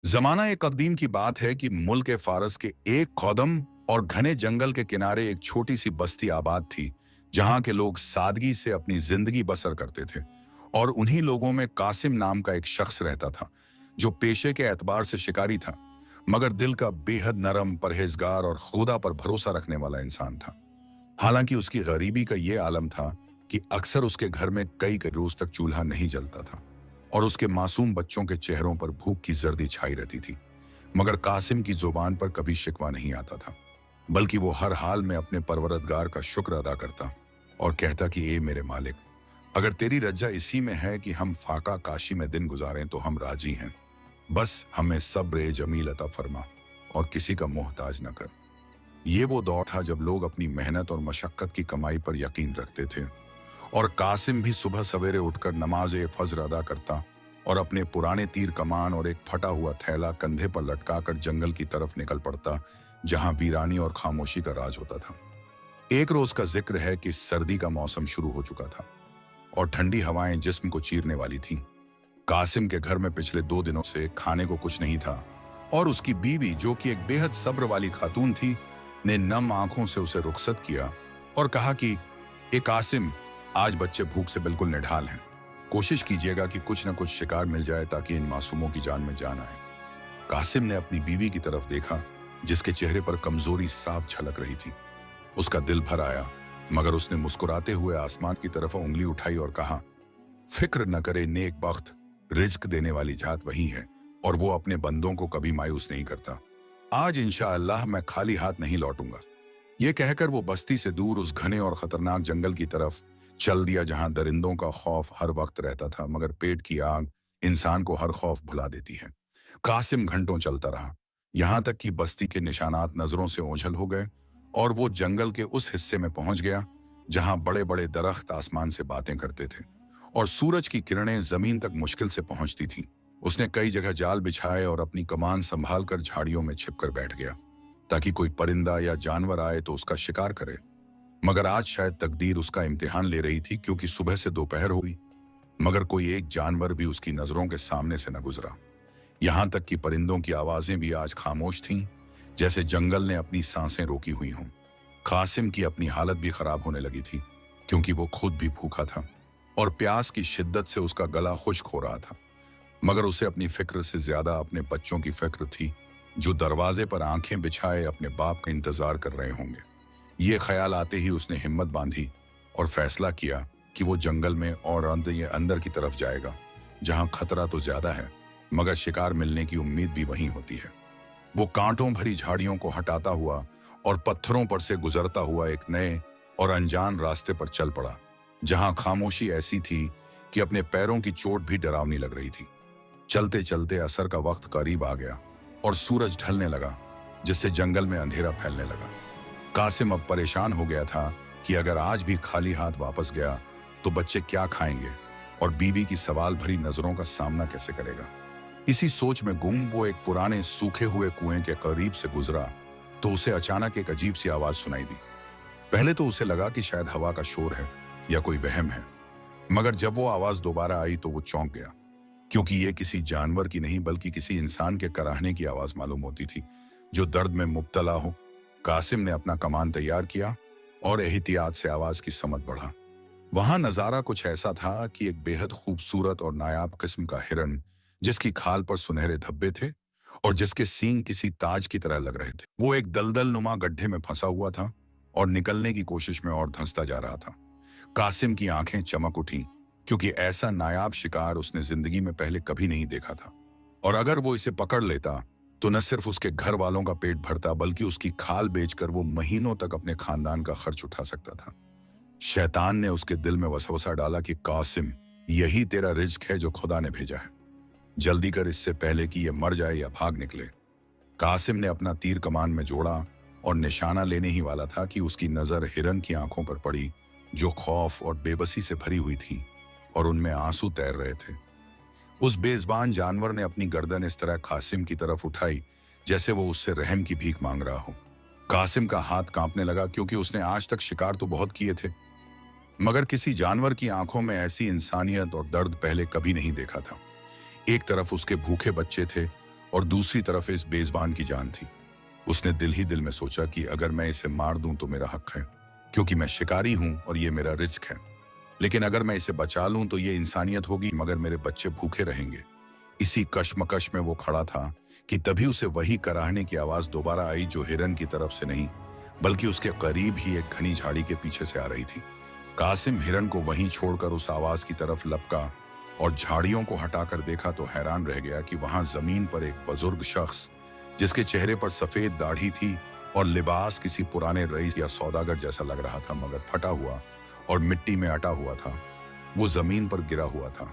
जमाना एक कदीम की बात है कि मुल्क फारस के एक कदम और घने जंगल के किनारे एक छोटी सी बस्ती आबाद थी, जहां के लोग सादगी से अपनी जिंदगी बसर करते थे। और उन्हीं लोगों में कासिम नाम का एक शख्स रहता था, जो पेशे के एतबार से शिकारी था, मगर दिल का बेहद नरम, परहेजगार और खुदा पर भरोसा रखने वाला इंसान था। हालांकि उसकी गरीबी का ये आलम था कि अक्सर उसके घर में कई कई रोज तक चूल्हा नहीं जलता था और उसके मासूम बच्चों के चेहरों पर भूख की जर्दी छाई रहती थी। मगर कासिम की जुबान पर कभी शिकवा नहीं आता था, बल्कि वो हर हाल में अपने परवरदगार का शुक्र अदा करता और कहता कि ए मेरे मालिक, अगर तेरी रज्जा इसी में है कि हम फाका काशी में दिन गुजारें तो हम राजी हैं। बस हमें सब्र जमील अता फरमा और किसी का मोहताज न कर। ये वो दौर था जब लोग अपनी मेहनत और मशक्कत की कमाई पर यकीन रखते थे, और कासिम भी सुबह सवेरे उठकर नमाज फज्र अदा करता और अपने पुराने तीर कमान और एक फटा हुआ थैला कंधे पर लटकाकर जंगल की तरफ निकल पड़ता, जहां वीरानी और खामोशी का राज होता था। एक रोज का जिक्र है कि सर्दी का मौसम शुरू हो चुका था और ठंडी हवाएं जिस्म को चीरने वाली थीं। कासिम के घर में पिछले 2 दिनों से खाने को कुछ नहीं था, और उसकी बीवी, जो कि एक बेहद सब्र वाली खातून थी, ने नम आंखों से उसे रुखसत किया और कहा कि ए कासिम, आज बच्चे भूख से बिल्कुल निढाल हैं। कोशिश कीजिएगा कि कुछ न कुछ शिकार मिल जाए ताकि इन मासूमों की जान में जान आए। कासिम ने अपनी बीवी की तरफ देखा, जिसके चेहरे पर कमजोरी साफ झलक रही थी। उसका दिल भर आया, मगर उसने मुस्कुराते हुए आसमान की तरफ उंगली उठाई और कहा, फिक्र न करे, नेक बख्त रिज्क देने वाली जात वही है और वो अपने बंदों को कभी मायूस नहीं करता। आज इंशाअल्लाह मैं खाली हाथ नहीं लौटूंगा। ये कहकर वो बस्ती से दूर उस घने और खतरनाक जंगल की तरफ चल दिया, जहां दरिंदों का खौफ हर वक्त रहता था, मगर पेट की आग इंसान को हर खौफ भुला देती है। कासिम घंटों चलता रहा, यहां तक कि बस्ती के निशानात नजरों से ओझल हो गए और वो जंगल के उस हिस्से में पहुंच गया जहां बड़े बड़े दरख्त आसमान से बातें करते थे और सूरज की किरणें जमीन तक मुश्किल से पहुंचती थीं। उसने कई जगह जाल बिछाए और अपनी कमान संभाल कर झाड़ियों में छिपकर बैठ गया, ताकि कोई परिंदा या जानवर आए तो उसका शिकार करे। मगर आज शायद तकदीर उसका इम्तिहान ले रही थी, क्योंकि सुबह से दोपहर हो गई, मगर कोई एक जानवर भी उसकी नजरों के सामने से न गुजरा। यहां तक कि परिंदों की आवाजें भी आज खामोश थीं, जैसे जंगल ने अपनी सांसें रोकी हुई हों। कासिम की अपनी हालत भी खराब होने लगी थी, क्योंकि वो खुद भी भूखा था और प्यास की शिद्दत से उसका गला खुश्क हो रहा था। मगर उसे अपनी फिक्र से ज्यादा अपने बच्चों की फिक्र थी, जो दरवाजे पर आंखें बिछाए अपने बाप का इंतजार कर रहे होंगे। ये ख्याल आते ही उसने हिम्मत बांधी और फैसला किया कि वो जंगल में और अंदर की तरफ जाएगा, जहां खतरा तो ज्यादा है, मगर शिकार मिलने की उम्मीद भी वहीं होती है। वो कांटों भरी झाड़ियों को हटाता हुआ और पत्थरों पर से गुजरता हुआ एक नए और अनजान रास्ते पर चल पड़ा, जहां खामोशी ऐसी थी कि अपने पैरों की चोट भी डरावनी लग रही थी। चलते चलते असर का वक्त करीब आ गया और सूरज ढलने लगा, जिससे जंगल में अंधेरा फैलने लगा। कासिम अब परेशान हो गया था कि अगर आज भी खाली हाथ वापस गया तो बच्चे क्या खाएंगे और बीवी की सवाल भरी नजरों का सामना कैसे करेगा। इसी सोच में गुम वो एक पुराने सूखे हुए कुएं के करीब से गुजरा तो उसे अचानक एक अजीब सी आवाज सुनाई दी। पहले तो उसे लगा कि शायद हवा का शोर है या कोई वहम है, मगर जब वो आवाज दोबारा आई तो वो चौंक गया, क्योंकि ये किसी जानवर की नहीं बल्कि किसी इंसान के कराहने की आवाज मालूम होती थी, जो दर्द में मुब्तला हो। कासिम ने अपना कमान तैयार किया और एहतियात से आवाज की समत बढ़ा। वहां नजारा कुछ ऐसा था कि एक बेहद खूबसूरत और नायाब किस्म का हिरन, जिसकी खाल पर सुनहरे धब्बे थे और जिसके सींग किसी ताज की तरह लग रहे थे, वो एक दलदल नुमा गड्ढे में फंसा हुआ था और निकलने की कोशिश में और धंसता जा रहा था। कासिम की आंखें चमक उठी, क्योंकि ऐसा नायाब शिकार उसने जिंदगी में पहले कभी नहीं देखा था, और अगर वो इसे पकड़ लेता तो न सिर्फ उसके घर वालों का पेट भरता, बल्कि उसकी खाल बेचकर वो महीनों तक अपने खानदान का खर्च उठा सकता था। शैतान ने उसके दिल में वसवसा डाला कि कासिम, यही तेरा रिज्क है जो खुदा ने भेजा है, जल्दी कर इससे पहले कि यह मर जाए या भाग निकले। कासिम ने अपना तीर कमान में जोड़ा और निशाना लेने ही वाला था कि उसकी नजर हिरन की आंखों पर पड़ी, जो खौफ और बेबसी से भरी हुई थी और उनमें आंसू तैर रहे थे। उस बेज़बान जानवर ने अपनी गर्दन इस तरह कासिम की तरफ उठाई जैसे वो उससे रहम की भीख मांग रहा हो। कासिम का हाथ कांपने लगा, क्योंकि उसने आज तक शिकार तो बहुत किए थे, मगर किसी जानवर की आंखों में ऐसी इंसानियत और दर्द पहले कभी नहीं देखा था। एक तरफ उसके भूखे बच्चे थे और दूसरी तरफ इस बेज़बान की जान थी। उसने दिल ही दिल में सोचा कि अगर मैं इसे मार दूं तो मेरा हक है, क्योंकि मैं शिकारी हूं और ये मेरा रिस्क है। लेकिन अगर मैं इसे बचा लूं तो ये इंसानियत होगी, मगर मेरे बच्चे भूखे रहेंगे। इसी कश्मकश में वो खड़ा था कि तभी उसे वही कराहने की आवाज दोबारा आई, जो हिरन की तरफ से नहीं बल्कि उसके करीब ही एक घनी झाड़ी के पीछे से आ रही थी। कासिम हिरन को वहीं छोड़कर उस आवाज की तरफ लपका और झाड़ियों को हटाकर देखा तो हैरान रह गया कि वहां जमीन पर एक बुजुर्ग शख्स, जिसके चेहरे पर सफेद दाढ़ी थी और लिबास किसी पुराने रईस या सौदागर जैसा लग रहा था, मगर फटा हुआ और मिट्टी में अटा हुआ था, वो जमीन पर गिरा हुआ था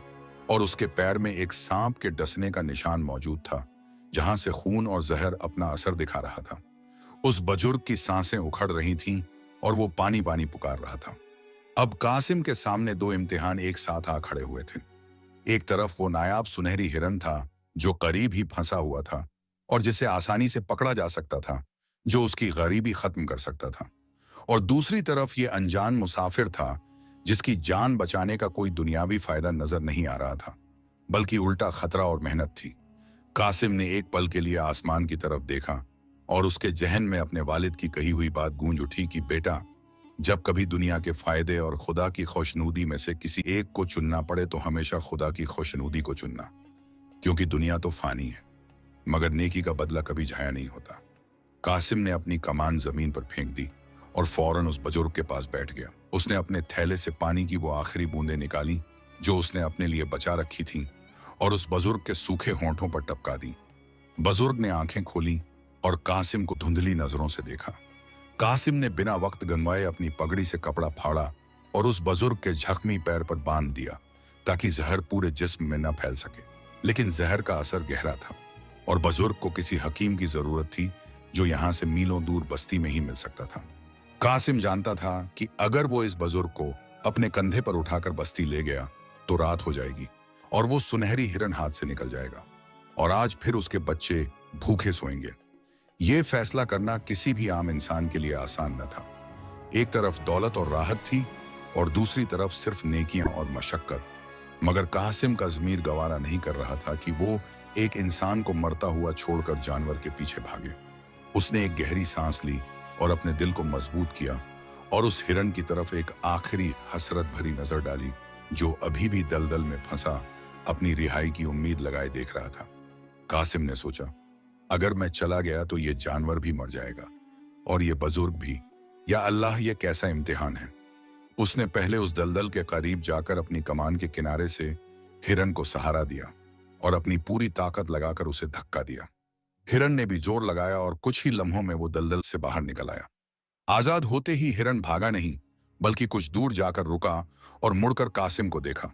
और उसके पैर में एक सांप के डसने का निशान मौजूद था, जहां से खून और जहर अपना असर दिखा रहा था। उस बुजुर्ग की सांसें उखड़ रही थीं और वो पानी पानी पुकार रहा था। अब कासिम के सामने दो इम्तिहान एक साथ आ खड़े हुए थे। एक तरफ वो नायाब सुनहरी हिरन था, जो करीब ही फंसा हुआ था और जिसे आसानी से पकड़ा जा सकता था, जो उसकी गरीबी खत्म कर सकता था। और दूसरी तरफ ये अनजान मुसाफिर था, जिसकी जान बचाने का कोई दुनियावी फायदा नजर नहीं आ रहा था, बल्कि उल्टा खतरा और मेहनत थी। कासिम ने एक पल के लिए आसमान की तरफ देखा और उसके जहन में अपने वालिद की कही हुई बात गूंज उठी कि बेटा, जब कभी दुनिया के फायदे और खुदा की खुशनुदी में से किसी एक को चुनना पड़े तो हमेशा खुदा की खुशनुदी को चुनना, क्योंकि दुनिया तो फानी है, मगर नेकी का बदला कभी जाया नहीं होता। कासिम ने अपनी कमान जमीन पर फेंक दी और फौरन उस बुजुर्ग के पास बैठ गया। उसने अपने थैले से पानी की वो आखिरी बूंदें निकाली जो उसने अपने लिए बचा रखी थीं और उस बुजुर्ग के सूखे होंठों पर टपका दी। बुजुर्ग ने आंखें खोली और कासिम को धुंधली नजरों से देखा। कासिम ने बिना वक्त गंवाए अपनी पगड़ी से कपड़ा फाड़ा और उस बुजुर्ग के जख्मी पैर पर बांध दिया, ताकि जहर पूरे जिस्म में न फैल सके। लेकिन जहर का असर गहरा था और बुजुर्ग को किसी हकीम की जरूरत थी, जो यहां से मीलों दूर बस्ती में ही मिल सकता था। कासिम जानता था कि अगर वो इस बुजुर्ग को अपने कंधे पर उठाकर बस्ती ले गया तो रात हो जाएगी और वो सुनहरी हिरन हाथ से निकल जाएगा और आज फिर उसके बच्चे भूखे सोएंगे। ये फैसला करना किसी भी आम इंसान के लिए आसान न था। एक तरफ दौलत और राहत थी और दूसरी तरफ सिर्फ नेकियां और मशक्कत। मगर कासिम का ज़मीर गवारा नहीं कर रहा था कि वो एक इंसान को मरता हुआ छोड़कर जानवर के पीछे भागे। उसने एक गहरी सांस ली और अपने दिल को मजबूत किया और उस हिरन की तरफ एक आखिरी हसरत भरी नजर डाली, जो अभी भी दलदल में फंसा अपनी रिहाई की उम्मीद लगाए देख रहा था। कासिम ने सोचा, अगर मैं चला गया तो ये जानवर भी मर जाएगा और ये बुजुर्ग भी। या अल्लाह, ये कैसा इम्तिहान है। उसने पहले उस दलदल के करीब जाकर अपनी कमान के किनारे से हिरन को सहारा दिया और अपनी पूरी ताकत लगाकर उसे धक्का दिया। हिरन ने भी जोर लगाया और कुछ ही लम्हों में वो दलदल से बाहर निकल आया। आजाद होते ही हिरन भागा नहीं, बल्कि कुछ दूर जाकर रुका और मुड़कर कासिम को देखा।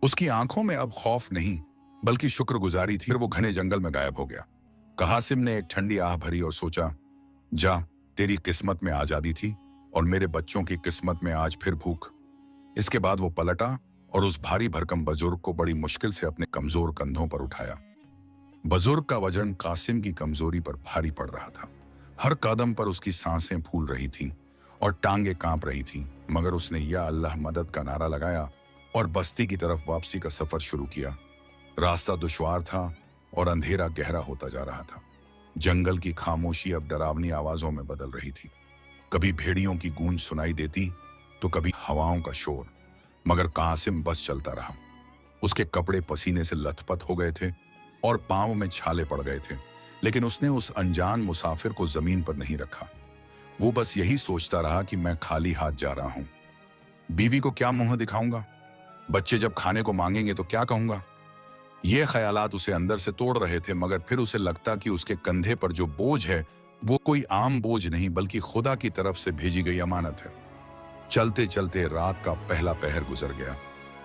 उसकी आंखों में अब खौफ नहीं बल्कि शुक्रगुजारी थी। फिर वो घने जंगल में गायब हो गया। कासिम ने एक ठंडी आह भरी और सोचा, जा, तेरी किस्मत में आजादी थी और मेरे बच्चों की किस्मत में आज फिर भूख। इसके बाद वो पलटा और उस भारी भरकम बुजुर्ग को बड़ी मुश्किल से अपने कमजोर कंधों पर उठाया। बुजुर्ग का वजन कासिम की कमजोरी पर भारी पड़ रहा था। हर कदम पर उसकी सांसें फूल रही थीं और टांगे कांप रही थीं, मगर उसने या अल्लाह मदद का नारा लगाया और बस्ती की तरफ वापसी का सफर शुरू किया। रास्ता दुश्वार था और अंधेरा गहरा होता जा रहा था। जंगल की खामोशी अब डरावनी आवाजों में बदल रही थी। कभी भेड़ियों की गूंज सुनाई देती तो कभी हवाओं का शोर, मगर कासिम बस चलता रहा। उसके कपड़े पसीने से लथपथ हो गए थे और पांव में छाले पड़ गए थे, लेकिन उसने उस अनजान मुसाफिर को जमीन पर नहीं रखा। वो बस यही सोचता रहा कि मैं खाली हाथ जा रहा हूं। बीवी को क्या मुंह दिखाऊंगा, बच्चे जब खाने को मांगेंगे तो क्या कहूंगा। ये ख्यालात उसे अंदर से तोड़ रहे थे, मगर फिर उसे लगता कि उसके कंधे पर जो बोझ है वो कोई आम बोझ नहीं बल्कि खुदा की तरफ से भेजी गई अमानत है। चलते चलते रात का पहला पहर गुजर गया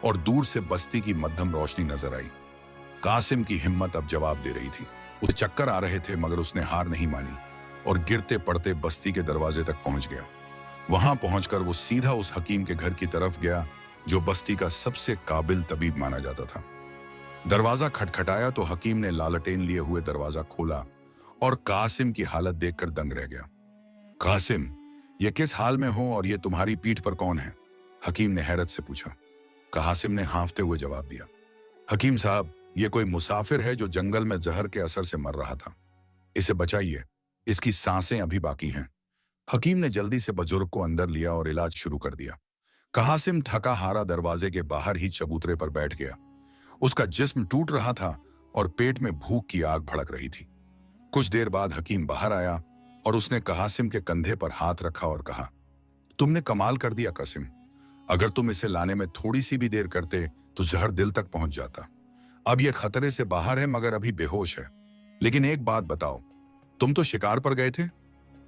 और दूर से बस्ती की मध्यम रोशनी नजर आई। कासिम की हिम्मत अब जवाब दे रही थी। उसे चक्कर आ रहे थे, मगर उसने हार नहीं मानी और गिरते पड़ते बस्ती के दरवाजे तक पहुंच गया। वहां पहुंचकर वो सीधा उस हकीम के घर की तरफ गया, जो बस्ती का सबसे काबिल तबीब माना जाता था। दरवाजा खटखटाया तो हकीम ने लालटेन लिए हुए दरवाजा खोला और कासिम की हालत देखकर दंग रह गया। कासिम, ये किस हाल में हो और ये तुम्हारी पीठ पर कौन है? हकीम ने हैरत से पूछा। कासिम ने हांफते हुए जवाब दिया, हकीम साहब, ये कोई मुसाफिर है जो जंगल में जहर के असर से मर रहा था। इसे बचाइए, इसकी सांसें अभी बाकी हैं। हकीम ने जल्दी से बुजुर्ग को अंदर लिया और इलाज शुरू कर दिया। कासिम थका हारा दरवाजे के बाहर ही चबूतरे पर बैठ गया। उसका जिस्म टूट रहा था और पेट में भूख की आग भड़क रही थी। कुछ देर बाद हकीम बाहर आया और उसने कासिम के कंधे पर हाथ रखा और कहा, तुमने कमाल कर दिया कासिम। अगर तुम इसे लाने में थोड़ी सी भी देर करते तो जहर दिल तक पहुंच जाता। अब यह खतरे से बाहर है मगर अभी बेहोश है। लेकिन एक बात बताओ, तुम तो शिकार पर गए थे,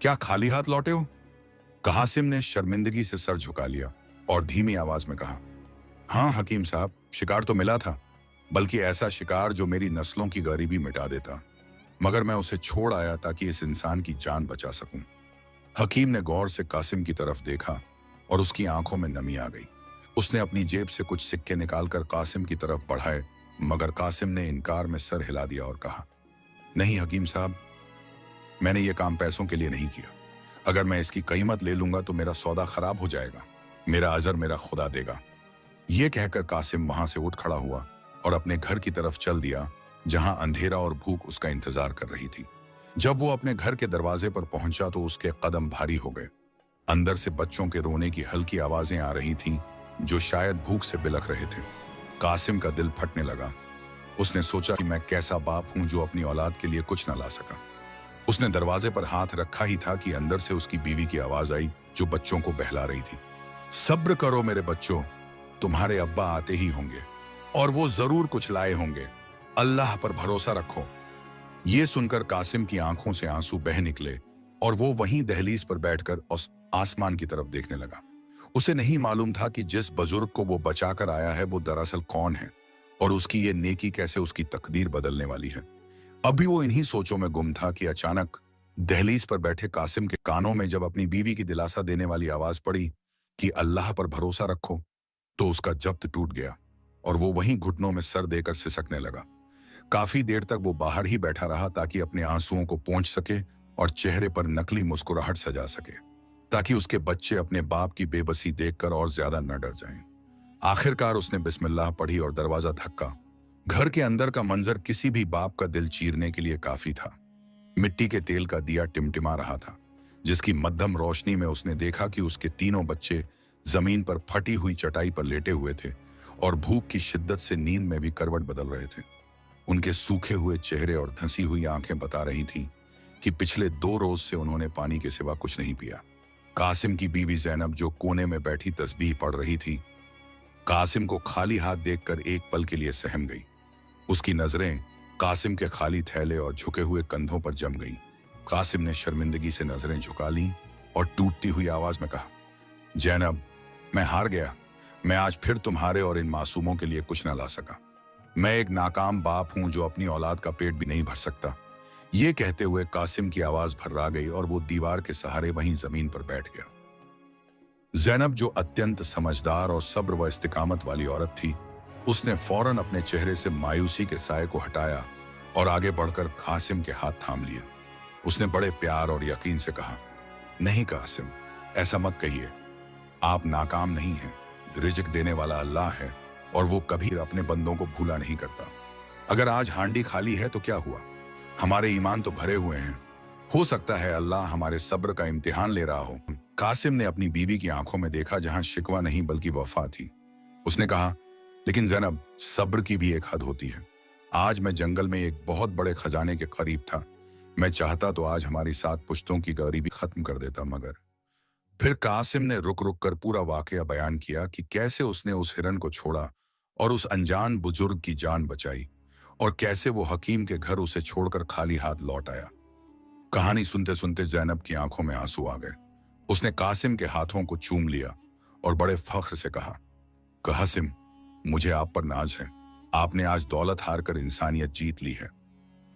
क्या खाली हाथ लौटे हो? कासिम ने शर्मिंदगी से सर झुका लिया और धीमी आवाज में कहा, हाँ हकीम साहब, शिकार तो मिला था, बल्कि ऐसा शिकार जो मेरी नस्लों की गरीबी मिटा देता, मगर मैं उसे छोड़ आया ताकि इस इंसान की जान बचा सकूं। हकीम ने गौर से कासिम की तरफ देखा और उसकी आंखों में नमी आ गई। उसने अपनी जेब से कुछ सिक्के निकालकर कासिम की तरफ बढ़ाए, मगर कासिम ने इनकार में सर हिला दिया और कहा, नहीं हकीम साहब, मैंने ये काम पैसों के लिए नहीं किया। अगर मैं इसकी कीमत ले लूंगा तो मेरा सौदा खराब हो जाएगा। मेरा अजर मेरा खुदा देगा। ये कहकर कासिम वहां से उठ खड़ा हुआ और अपने घर की तरफ चल दिया, जहां अंधेरा और भूख उसका इंतजार कर रही थी। जब वो अपने घर के दरवाजे पर पहुंचा तो उसके कदम भारी हो गए। अंदर से बच्चों के रोने की हल्की आवाजें आ रही थीं, जो शायद भूख से बिलख रहे थे। कासिम का दिल फटने लगा। उसने सोचा कि मैं कैसा बाप हूं जो अपनी औलाद के लिए कुछ न ला सका। उसने दरवाजे पर हाथ रखा ही था कि अंदर से उसकी बीवी की आवाज आई, जो बच्चों को बहला रही थी। सब्र करो मेरे बच्चों, तुम्हारे अब्बा आते ही होंगे और वो जरूर कुछ लाए होंगे। अल्लाह पर भरोसा रखो। ये सुनकर कासिम की आंखों से आंसू बह निकले और वो वहीं दहलीज पर बैठकर उस आसमान की तरफ देखने लगा। उसे नहीं मालूम था कि जिस बुजुर्ग को वो बचाकर आया है वो दरअसल कौन है और उसकी ये नेकी कैसे उसकी तकदीर बदलने वाली है। अभी वो इन्हीं सोचों में गुम था कि अचानक दहलीज पर बैठे कासिम के कानों में जब अपनी बीवी की दिलासा देने वाली आवाज पड़ी कि अल्लाह पर भरोसा रखो, तो उसका जब्त टूट गया और वो वहीं घुटनों में सर देकर सिसकने लगा। काफी देर तक वो बाहर ही बैठा रहा ताकि अपने आंसुओं को पोंछ सके और चेहरे पर नकली मुस्कुराहट सजा सके, ताकि उसके बच्चे अपने बाप की बेबसी देखकर और ज्यादा न डर जाएं। आखिरकार उसने बिस्मिल्लाह पढ़ी और दरवाजा धक्का। घर के अंदर का मंजर किसी भी बाप का दिल चीरने के लिए काफी था। मिट्टी के तेल का दिया टिमटिमा रहा था, जिसकी मध्यम रोशनी में उसने देखा कि उसके तीनों बच्चे जमीन पर फटी हुई चटाई पर लेटे हुए थे और भूख की शिद्दत से नींद में भी करवट बदल रहे थे। उनके सूखे हुए चेहरे और धंसी हुई आंखें बता रही थीं कि पिछले 2 रोज से उन्होंने पानी के सिवा कुछ नहीं पिया। कासिम की बीवी जैनब, जो कोने में बैठी तस्बीह पढ़ रही थी, कासिम को खाली हाथ देखकर एक पल के लिए सहम गई। उसकी नजरें कासिम के खाली थैले और झुके हुए कंधों पर जम गईं। कासिम ने शर्मिंदगी से नजरें झुका लीं और टूटती हुई आवाज में कहा, जैनब, मैं हार गया। मैं आज फिर तुम्हारे और इन मासूमों के लिए कुछ न ला सका। मैं एक नाकाम बाप हूं जो अपनी औलाद का पेट भी नहीं भर सकता। ये कहते हुए कासिम की आवाज भर्रा गई और वो दीवार के सहारे वहीं जमीन पर बैठ गया। जैनब, जो अत्यंत समझदार और सब्र व इस्तिकामत वाली औरत थी, उसने फौरन अपने चेहरे से मायूसी के साए को हटाया और आगे बढ़कर कासिम के हाथ थाम लिए। उसने बड़े प्यार और यकीन से कहा, नहीं कासिम, ऐसा मत कहिए। आप नाकाम नहीं हैं। रिज़्क देने वाला अल्लाह है और वो कभी अपने बंदों को भूला नहीं करता। अगर आज हांडी खाली है तो क्या हुआ, हमारे ईमान तो भरे हुए हैं। हो सकता है अल्लाह हमारे सब्र का इम्तिहान ले रहा हो। कासिम ने अपनी बीवी की आंखों में देखा, जहां शिकवा नहीं बल्कि वफा थी। उसने कहा, लेकिन जैनब, सब्र की भी एक हद होती है। आज मैं जंगल में एक बहुत बड़े खजाने के करीब था। मैं चाहता तो आज हमारी 7 पुश्तों की गरीबी खत्म कर देता, मगर फिर कासिम ने रुक रुक कर पूरा वाकया बयान किया कि कैसे उसने उस हिरन को छोड़ा और उस अनजान बुजुर्ग की जान बचाई और कैसे वो हकीम के घर उसे छोड़कर खाली हाथ लौट आया। कहानी सुनते सुनते जैनब की आंखों में आंसू आ गए। उसने कासिम के हाथों को चूम लिया और बड़े फख्र से कहा, कासिम, मुझे आप पर नाज है। आपने आज दौलत हार कर इंसानियत जीत ली है।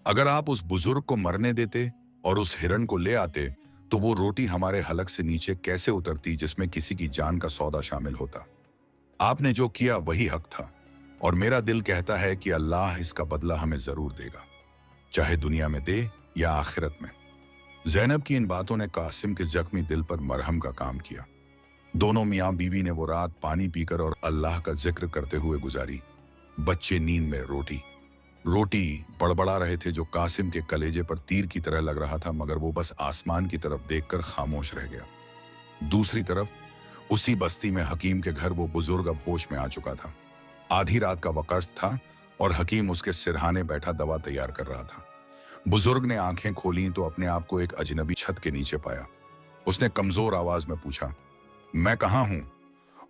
अगर आप उस बुजुर्ग को मरने देते और उस हिरन को ले आते तो वो रोटी हमारे हलक से नीचे कैसे उतरती जिसमें किसी की जान का सौदा शामिल होता। आपने जो किया वही हक था और मेरा दिल कहता है कि अल्लाह इसका बदला हमें जरूर देगा, चाहे दुनिया में दे या आखिरत में। जैनब की इन बातों ने कासिम के जख्मी दिल पर मरहम का काम किया। दोनों मियाँ बीवी ने वो रात पानी पीकर और अल्लाह का जिक्र करते हुए गुजारी। बच्चे नींद में, रोटी रोटी बड़बड़ा रहे थे जो कासिम के कलेजे पर तीर की तरह लग रहा था, मगर वो बस आसमान की तरफ देखकर खामोश रह गया। दूसरी तरफ उसी बस्ती में हकीम के घर वो बुजुर्ग अब होश में आ चुका था। आधी रात का वक्त था और हकीम उसके सिरहाने बैठा दवा तैयार कर रहा था। बुजुर्ग ने आंखें खोली तो अपने आप को एक अजनबी छत के नीचे पाया। उसने कमजोर आवाज में पूछा, मैं कहाँ हूं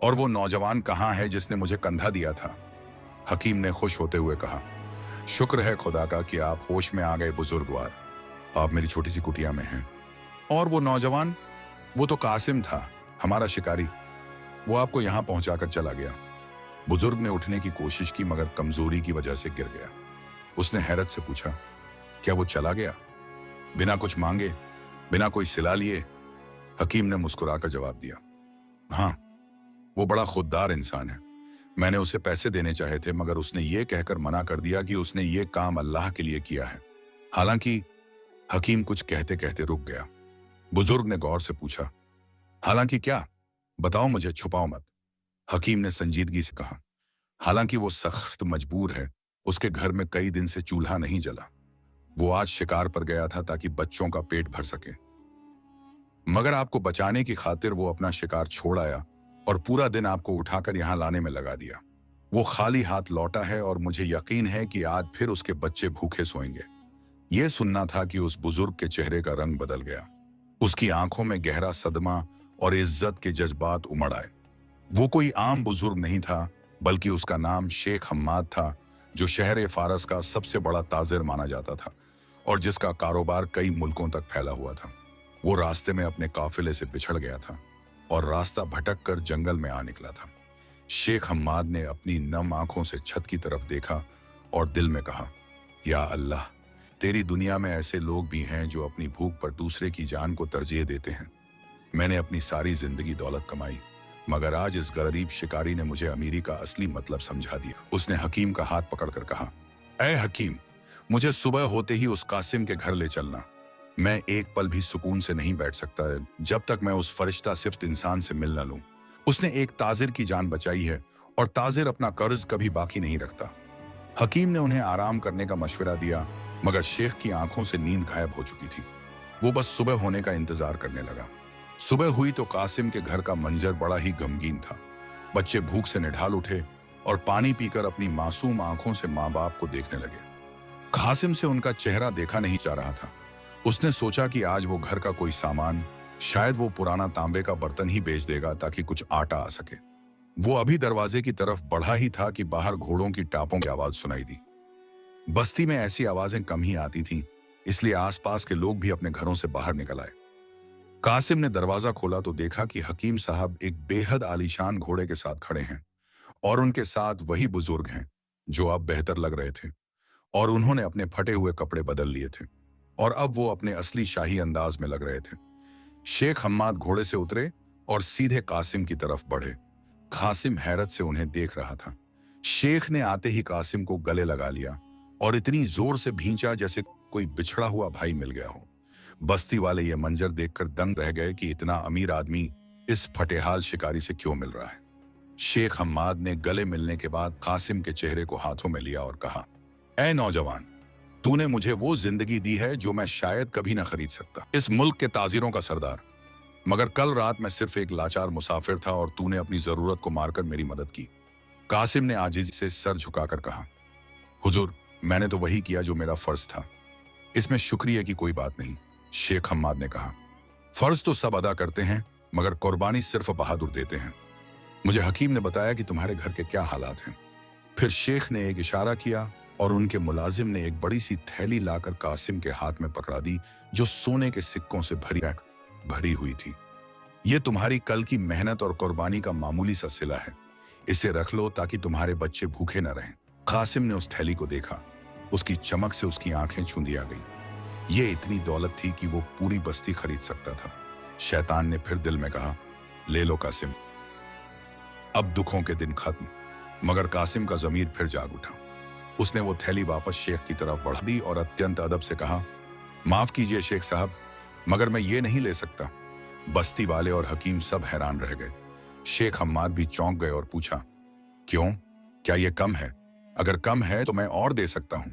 और वो नौजवान कहाँ है जिसने मुझे कंधा दिया था? हकीम ने खुश होते हुए कहा, शुक्र है खुदा का कि आप होश में आ गए बुजुर्गवार। आप मेरी छोटी सी कुटिया में हैं। और वो नौजवान? वो तो कासिम था, हमारा शिकारी। वो आपको यहां पहुंचाकर चला गया। बुजुर्ग ने उठने की कोशिश की मगर कमजोरी की वजह से गिर गया। उसने हैरत से पूछा, क्या वो चला गया बिना कुछ मांगे, बिना कोई सिला लिए? हकीम ने मुस्कुराकर जवाब दिया, हाँ, वो बड़ा खुददार इंसान है। मैंने उसे पैसे देने चाहे थे मगर उसने ये कहकर मना कर दिया कि उसने ये काम अल्लाह के लिए किया है। हालांकि हकीम कुछ कहते कहते रुक गया। बुजुर्ग ने गौर से पूछा, हालांकि क्या? बताओ मुझे, छुपाओ मत। हकीम ने संजीदगी से कहा, हालांकि वो सख्त मजबूर है। उसके घर में कई दिन से चूल्हा नहीं जला। वो आज शिकार पर गया था ताकि बच्चों का पेट भर सके, मगर आपको बचाने की खातिर वो अपना शिकार छोड़ आया और पूरा दिन आपको उठाकर यहां लाने में लगा दिया। वो खाली हाथ लौटा है और मुझे यकीन है कि आज फिर उसके बच्चे भूखे सोएंगे। यह सुनना था कि उस बुजुर्ग के चेहरे का रंग बदल गया। उसकी आंखों में गहरा सदमा और इज्जत के जज्बात उमड़ आए। वो कोई आम बुजुर्ग नहीं था, बल्कि उसका नाम शेख हम्माद था, जो शहर फारस का सबसे बड़ा ताजिर माना जाता था और जिसका कारोबार कई मुल्कों तक फैला हुआ था। वो रास्ते में अपने काफिले से बिछड़ गया था और रास्ता भटक कर जंगल में आ निकला था। शेख हम्माद ने अपनी नम आंखों से छत की तरफ देखा और दिल में कहा, या अल्लाह, तेरी दुनिया में ऐसे लोग भी हैं जो अपनी भूख पर दूसरे की जान को तरजीह देते हैं। मैंने अपनी सारी जिंदगी दौलत कमाई, मगर आज इस गरीब शिकारी ने मुझे अमीरी का असली मतलब समझा दिया। उसने हकीम का हाथ पकड़कर कहा, ऐ हकीम, मुझे सुबह होते ही उस कासिम के घर ले चलना। मैं एक पल भी सुकून से नहीं बैठ सकता जब तक मैं उस फरिश्ता सिफ्त इंसान से मिल न लूं। उसने एक ताजिर की जान बचाई है और ताजिर अपना कर्ज कभी बाकी नहीं रखता। हकीम ने उन्हें आराम करने का मशवरा दिया, मगर शेख की आंखों से नींद गायब हो चुकी थी। वो बस सुबह होने का इंतजार करने लगा। सुबह हुई तो कासिम के घर का मंजर बड़ा ही गमगीन था। बच्चे भूख से निढाल उठे और पानी पीकर अपनी मासूम आंखों से माँ बाप को देखने लगे। कासिम से उनका चेहरा देखा नहीं जा रहा था। उसने सोचा कि आज वो घर का कोई सामान, शायद वो पुराना तांबे का बर्तन ही बेच देगा ताकि कुछ आटा आ सके। वो अभी दरवाजे की तरफ बढ़ा ही था कि बाहर घोड़ों की टापों की आवाज सुनाई दी। बस्ती में ऐसी आवाजें कम ही आती थीं, इसलिए आसपास के लोग भी अपने घरों से बाहर निकल आए। कासिम ने दरवाजा खोला तो देखा कि हकीम साहब एक बेहद आलीशान घोड़े के साथ खड़े हैं और उनके साथ वही बुजुर्ग हैं जो अब बेहतर लग रहे थे और उन्होंने अपने फटे हुए कपड़े बदल लिए थे और अब वो अपने असली शाही अंदाज में लग रहे थे। शेख हम्माद घोड़े से उतरे और सीधे कासिम की तरफ बढ़े। कासिम हैरत से उन्हें देख रहा था। शेख ने आते ही कासिम को गले लगा लिया और इतनी जोर से भींचा जैसे कोई बिछड़ा हुआ भाई मिल गया हो। बस्ती वाले ये मंजर देखकर दंग रह गए कि इतना अमीर आदमी इस फटेहाल शिकारी से क्यों मिल रहा है। शेख हम्माद ने गले मिलने के बाद कासिम के चेहरे को हाथों में लिया और कहा, ऐ नौजवान, तूने मुझे वो जिंदगी दी है जो मैं शायद कभी ना खरीद सकता, इस मुल्क के ताजिरों का सरदार। मगर कल रात मैं सिर्फ एक लाचार मुसाफिर था और तूने अपनी जरूरत को मारकर मेरी मदद की। कासिम ने आजिज़ी से सर झुकाकर कहा, हुजूर, मैंने तो वही किया जो मेरा फर्ज था, इसमें शुक्रिया की कोई बात नहीं। शेख हम्माद ने कहा, फर्ज तो सब अदा करते हैं मगर कुर्बानी सिर्फ बहादुर देते हैं। मुझे हकीम ने बताया कि तुम्हारे घर के क्या हालात हैं। फिर शेख ने एक इशारा किया और उनके मुलाजिम ने एक बड़ी सी थैली लाकर कासिम के हाथ में पकड़ा दी, जो सोने के सिक्कों से भरी हुई थी। ये तुम्हारी कल की मेहनत और कुर्बानी का मामूली सा सिला है, इसे रख लो ताकि तुम्हारे बच्चे भूखे न रहें। कासिम ने उस थैली को देखा, उसकी चमक से उसकी आंखें चूंधी आ गई। ये इतनी दौलत थी कि वो पूरी बस्ती खरीद सकता था। शैतान ने फिर दिल में कहा, ले लो कासिम, अब दुखों के दिन खत्म। मगर कासिम का जमीर फिर जाग उठा। उसने वो थैली वापस शेख की तरफ बढ़ा दी और अत्यंत अदब से कहा, माफ कीजिए शेख साहब, मगर मैं ये नहीं ले सकता। बस्ती वाले और हकीम सब हैरान रह गए। शेख हम्माद भी चौंक गए और पूछा, क्यों, क्या ये कम है? अगर कम है तो मैं और दे सकता हूं।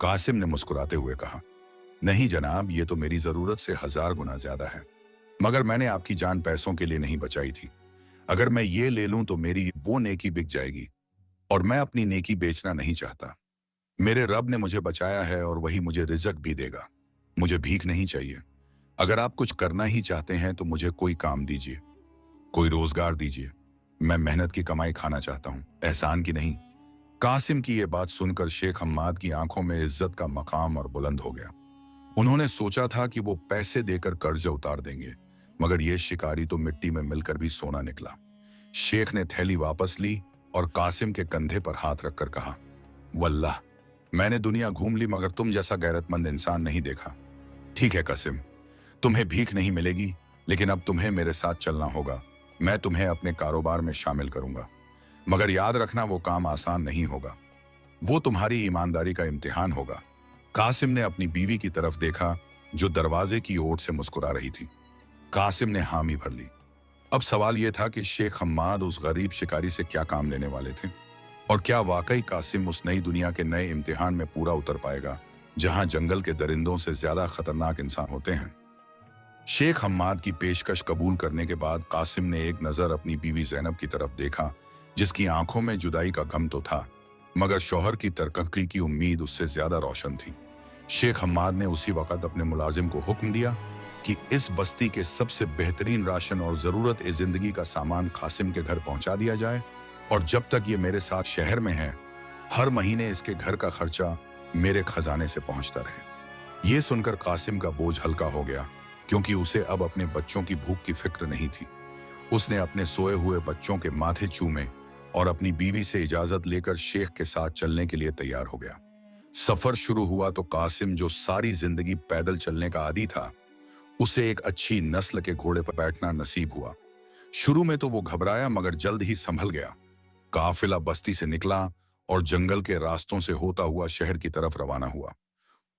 कासिम ने मुस्कुराते हुए कहा, नहीं जनाब, ये तो मेरी जरूरत से 1000 गुना ज्यादा है, मगर मैंने आपकी जान पैसों के लिए नहीं बचाई थी। अगर मैं ये ले लूं तो मेरी वो नेकी बिक जाएगी, और मैं अपनी नेकी बेचना नहीं चाहता। मेरे रब ने मुझे बचाया है और वही मुझे रिज़्क भी देगा। मुझे भीख नहीं चाहिए। अगर आप कुछ करना ही चाहते हैं तो मुझे कोई काम दीजिए, कोई रोजगार दीजिए। मैं मेहनत की कमाई खाना चाहता हूँ, एहसान की नहीं। कासिम की ये बात सुनकर शेख हम्माद की आंखों में इज्जत का मकाम और बुलंद हो गया। उन्होंने सोचा था कि वो पैसे देकर कर्ज उतार देंगे, मगर ये शिकारी तो मिट्टी में मिलकर भी सोना निकला। शेख ने थैली वापस ली और कासिम के कंधे पर हाथ रखकर कहा, वल्लाह, मैंने दुनिया घूम ली मगर तुम जैसा गैरतमंद इंसान नहीं देखा। ठीक है कासिम, तुम्हें भीख नहीं मिलेगी, लेकिन अब तुम्हें मेरे साथ चलना होगा। मैं तुम्हें अपने कारोबार में शामिल करूंगा, मगर याद रखना वो काम आसान नहीं होगा। वो तुम्हारी ईमानदारी का इम्तिहान होगा। कासिम ने अपनी बीवी की तरफ देखा जो दरवाजे की ओर से मुस्कुरा रही थी। कासिम ने हामी भर ली। अब सवाल यह था कि शेख हम्माद उस गरीब शिकारी से क्या काम लेने वाले थे, और क्या वाकई कासिम उस नई दुनिया के नए इम्तिहान में पूरा उतर पाएगा जहां जंगल के दरिंदों से ज्यादा खतरनाक इंसान होते हैं। शेख हम्माद की पेशकश कबूल करने के बाद कासिम ने एक नजर अपनी बीवी ज़ैनब की तरफ देखा, जिसकी आंखों में जुदाई का गम तो था, मगर शौहर की तरक्की की उम्मीद उससे ज्यादा रोशन थी। शेख हम्माद ने उसी वक्त अपने मुलाजिम को हुक्म दिया कि इस बस्ती के सबसे बेहतरीन राशन और जरूरत ए जिंदगी का सामान कासिम के घर पहुंचा दिया जाए, और जब तक ये मेरे साथ शहर में है, हर महीने इसके घर का खर्चा मेरे खजाने से पहुंचता रहे। ये सुनकर कासिम का बोझ हल्का हो गया, क्योंकि उसे अब अपने बच्चों की भूख की फिक्र नहीं थी। उसने अपने सोए हुए बच्चों के माथे चूमे और अपनी बीवी से इजाजत लेकर शेख के साथ चलने के लिए तैयार हो गया। सफर शुरू हुआ तो कासिम, जो सारी जिंदगी पैदल चलने का आदी था, उसे एक अच्छी नस्ल के घोड़े पर बैठना नसीब हुआ। शुरू में तो वो घबराया, मगर जल्द ही संभल गया। काफिला बस्ती से निकला और जंगल के रास्तों से होता हुआ शहर की तरफ रवाना हुआ।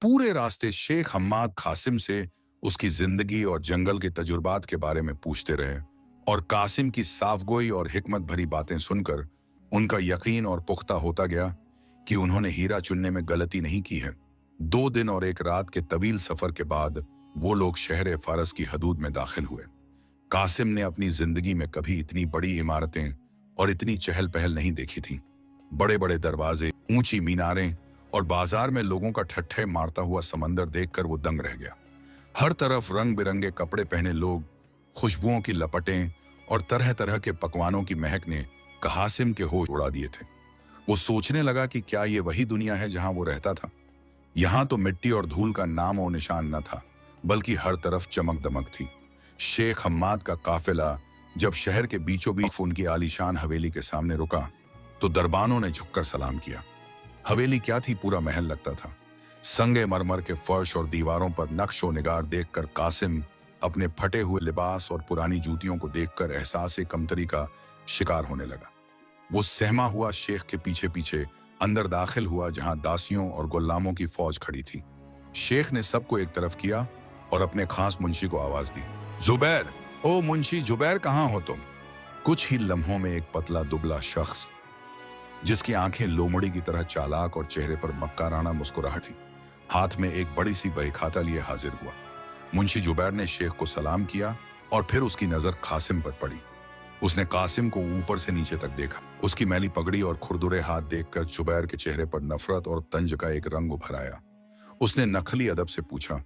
पूरे रास्ते शेख हम्माद कासिम से उसकी जिंदगी और जंगल के तजुर्बात के बारे में पूछते रहे, और कासिम की साफगोई और हिकमत भरी बातें सुनकर उनका यकीन और पुख्ता होता गया कि उन्होंने हीरा चुनने में गलती नहीं की है। 2 दिन और 1 रात के तवील सफर के बाद वो लोग शहर फारस की हदूद में दाखिल हुए। कासिम ने अपनी जिंदगी में कभी इतनी बड़ी इमारतें और इतनी चहल पहल नहीं देखी थी। बड़े बड़े दरवाजे, ऊंची मीनारें और बाजार में लोगों का ठट्ठे मारता हुआ समंदर देखकर वो दंग रह गया। हर तरफ रंग बिरंगे कपड़े पहने लोग, खुशबुओं की लपटें और तरह तरह के पकवानों की महक ने कासिम के होश उड़ा दिए थे। वो सोचने लगा कि क्या ये वही दुनिया है जहां वो रहता था। यहां तो मिट्टी और धूल का नाम और निशान न था, बल्कि हर तरफ चमक दमक थी। शेख हम्माद का काफिला जब शहर के बीचों बीच उनकी आलीशान हवेली के सामने रुका तो दरबानों ने झुककर सलाम किया। हवेली क्या थी, पूरा महल लगता था। संगे मरमर के फर्श और दीवारों पर नक्शो निगार देखकर कासिम अपने फटे हुए लिबास और पुरानी जूतियों को देखकर एहसास कमतरी का शिकार होने लगा। वो सहमा हुआ शेख के पीछे पीछे अंदर दाखिल हुआ, जहां दासियों और गुलामों की फौज खड़ी थी। शेख ने सबको एक तरफ किया और अपने खास मुंशी को आवाज दी, जुबैर, ओ मुंशी जुबैर, कहां हो तुम? कुछ ही लम्हों में एक पतला दुबला शख्स, जिसकी आंखें लोमड़ी की तरह चालाक और चेहरे पर मक्काराना मुस्कुराहट थी, हाथ में एक बड़ी सी बही खाता लिए हाजिर हुआ। मुंशी जुबैर ने शेख को सलाम किया और फिर उसकी नजर कासिम पर पड़ी। उसने कासिम को ऊपर से नीचे तक देखा। उसकी मैली पगड़ी और खुरदुरे हाथ देखकर जुबैर के चेहरे पर नफरत और तंज का एक रंग उभर आया। उसने नखली अदब से पूछा,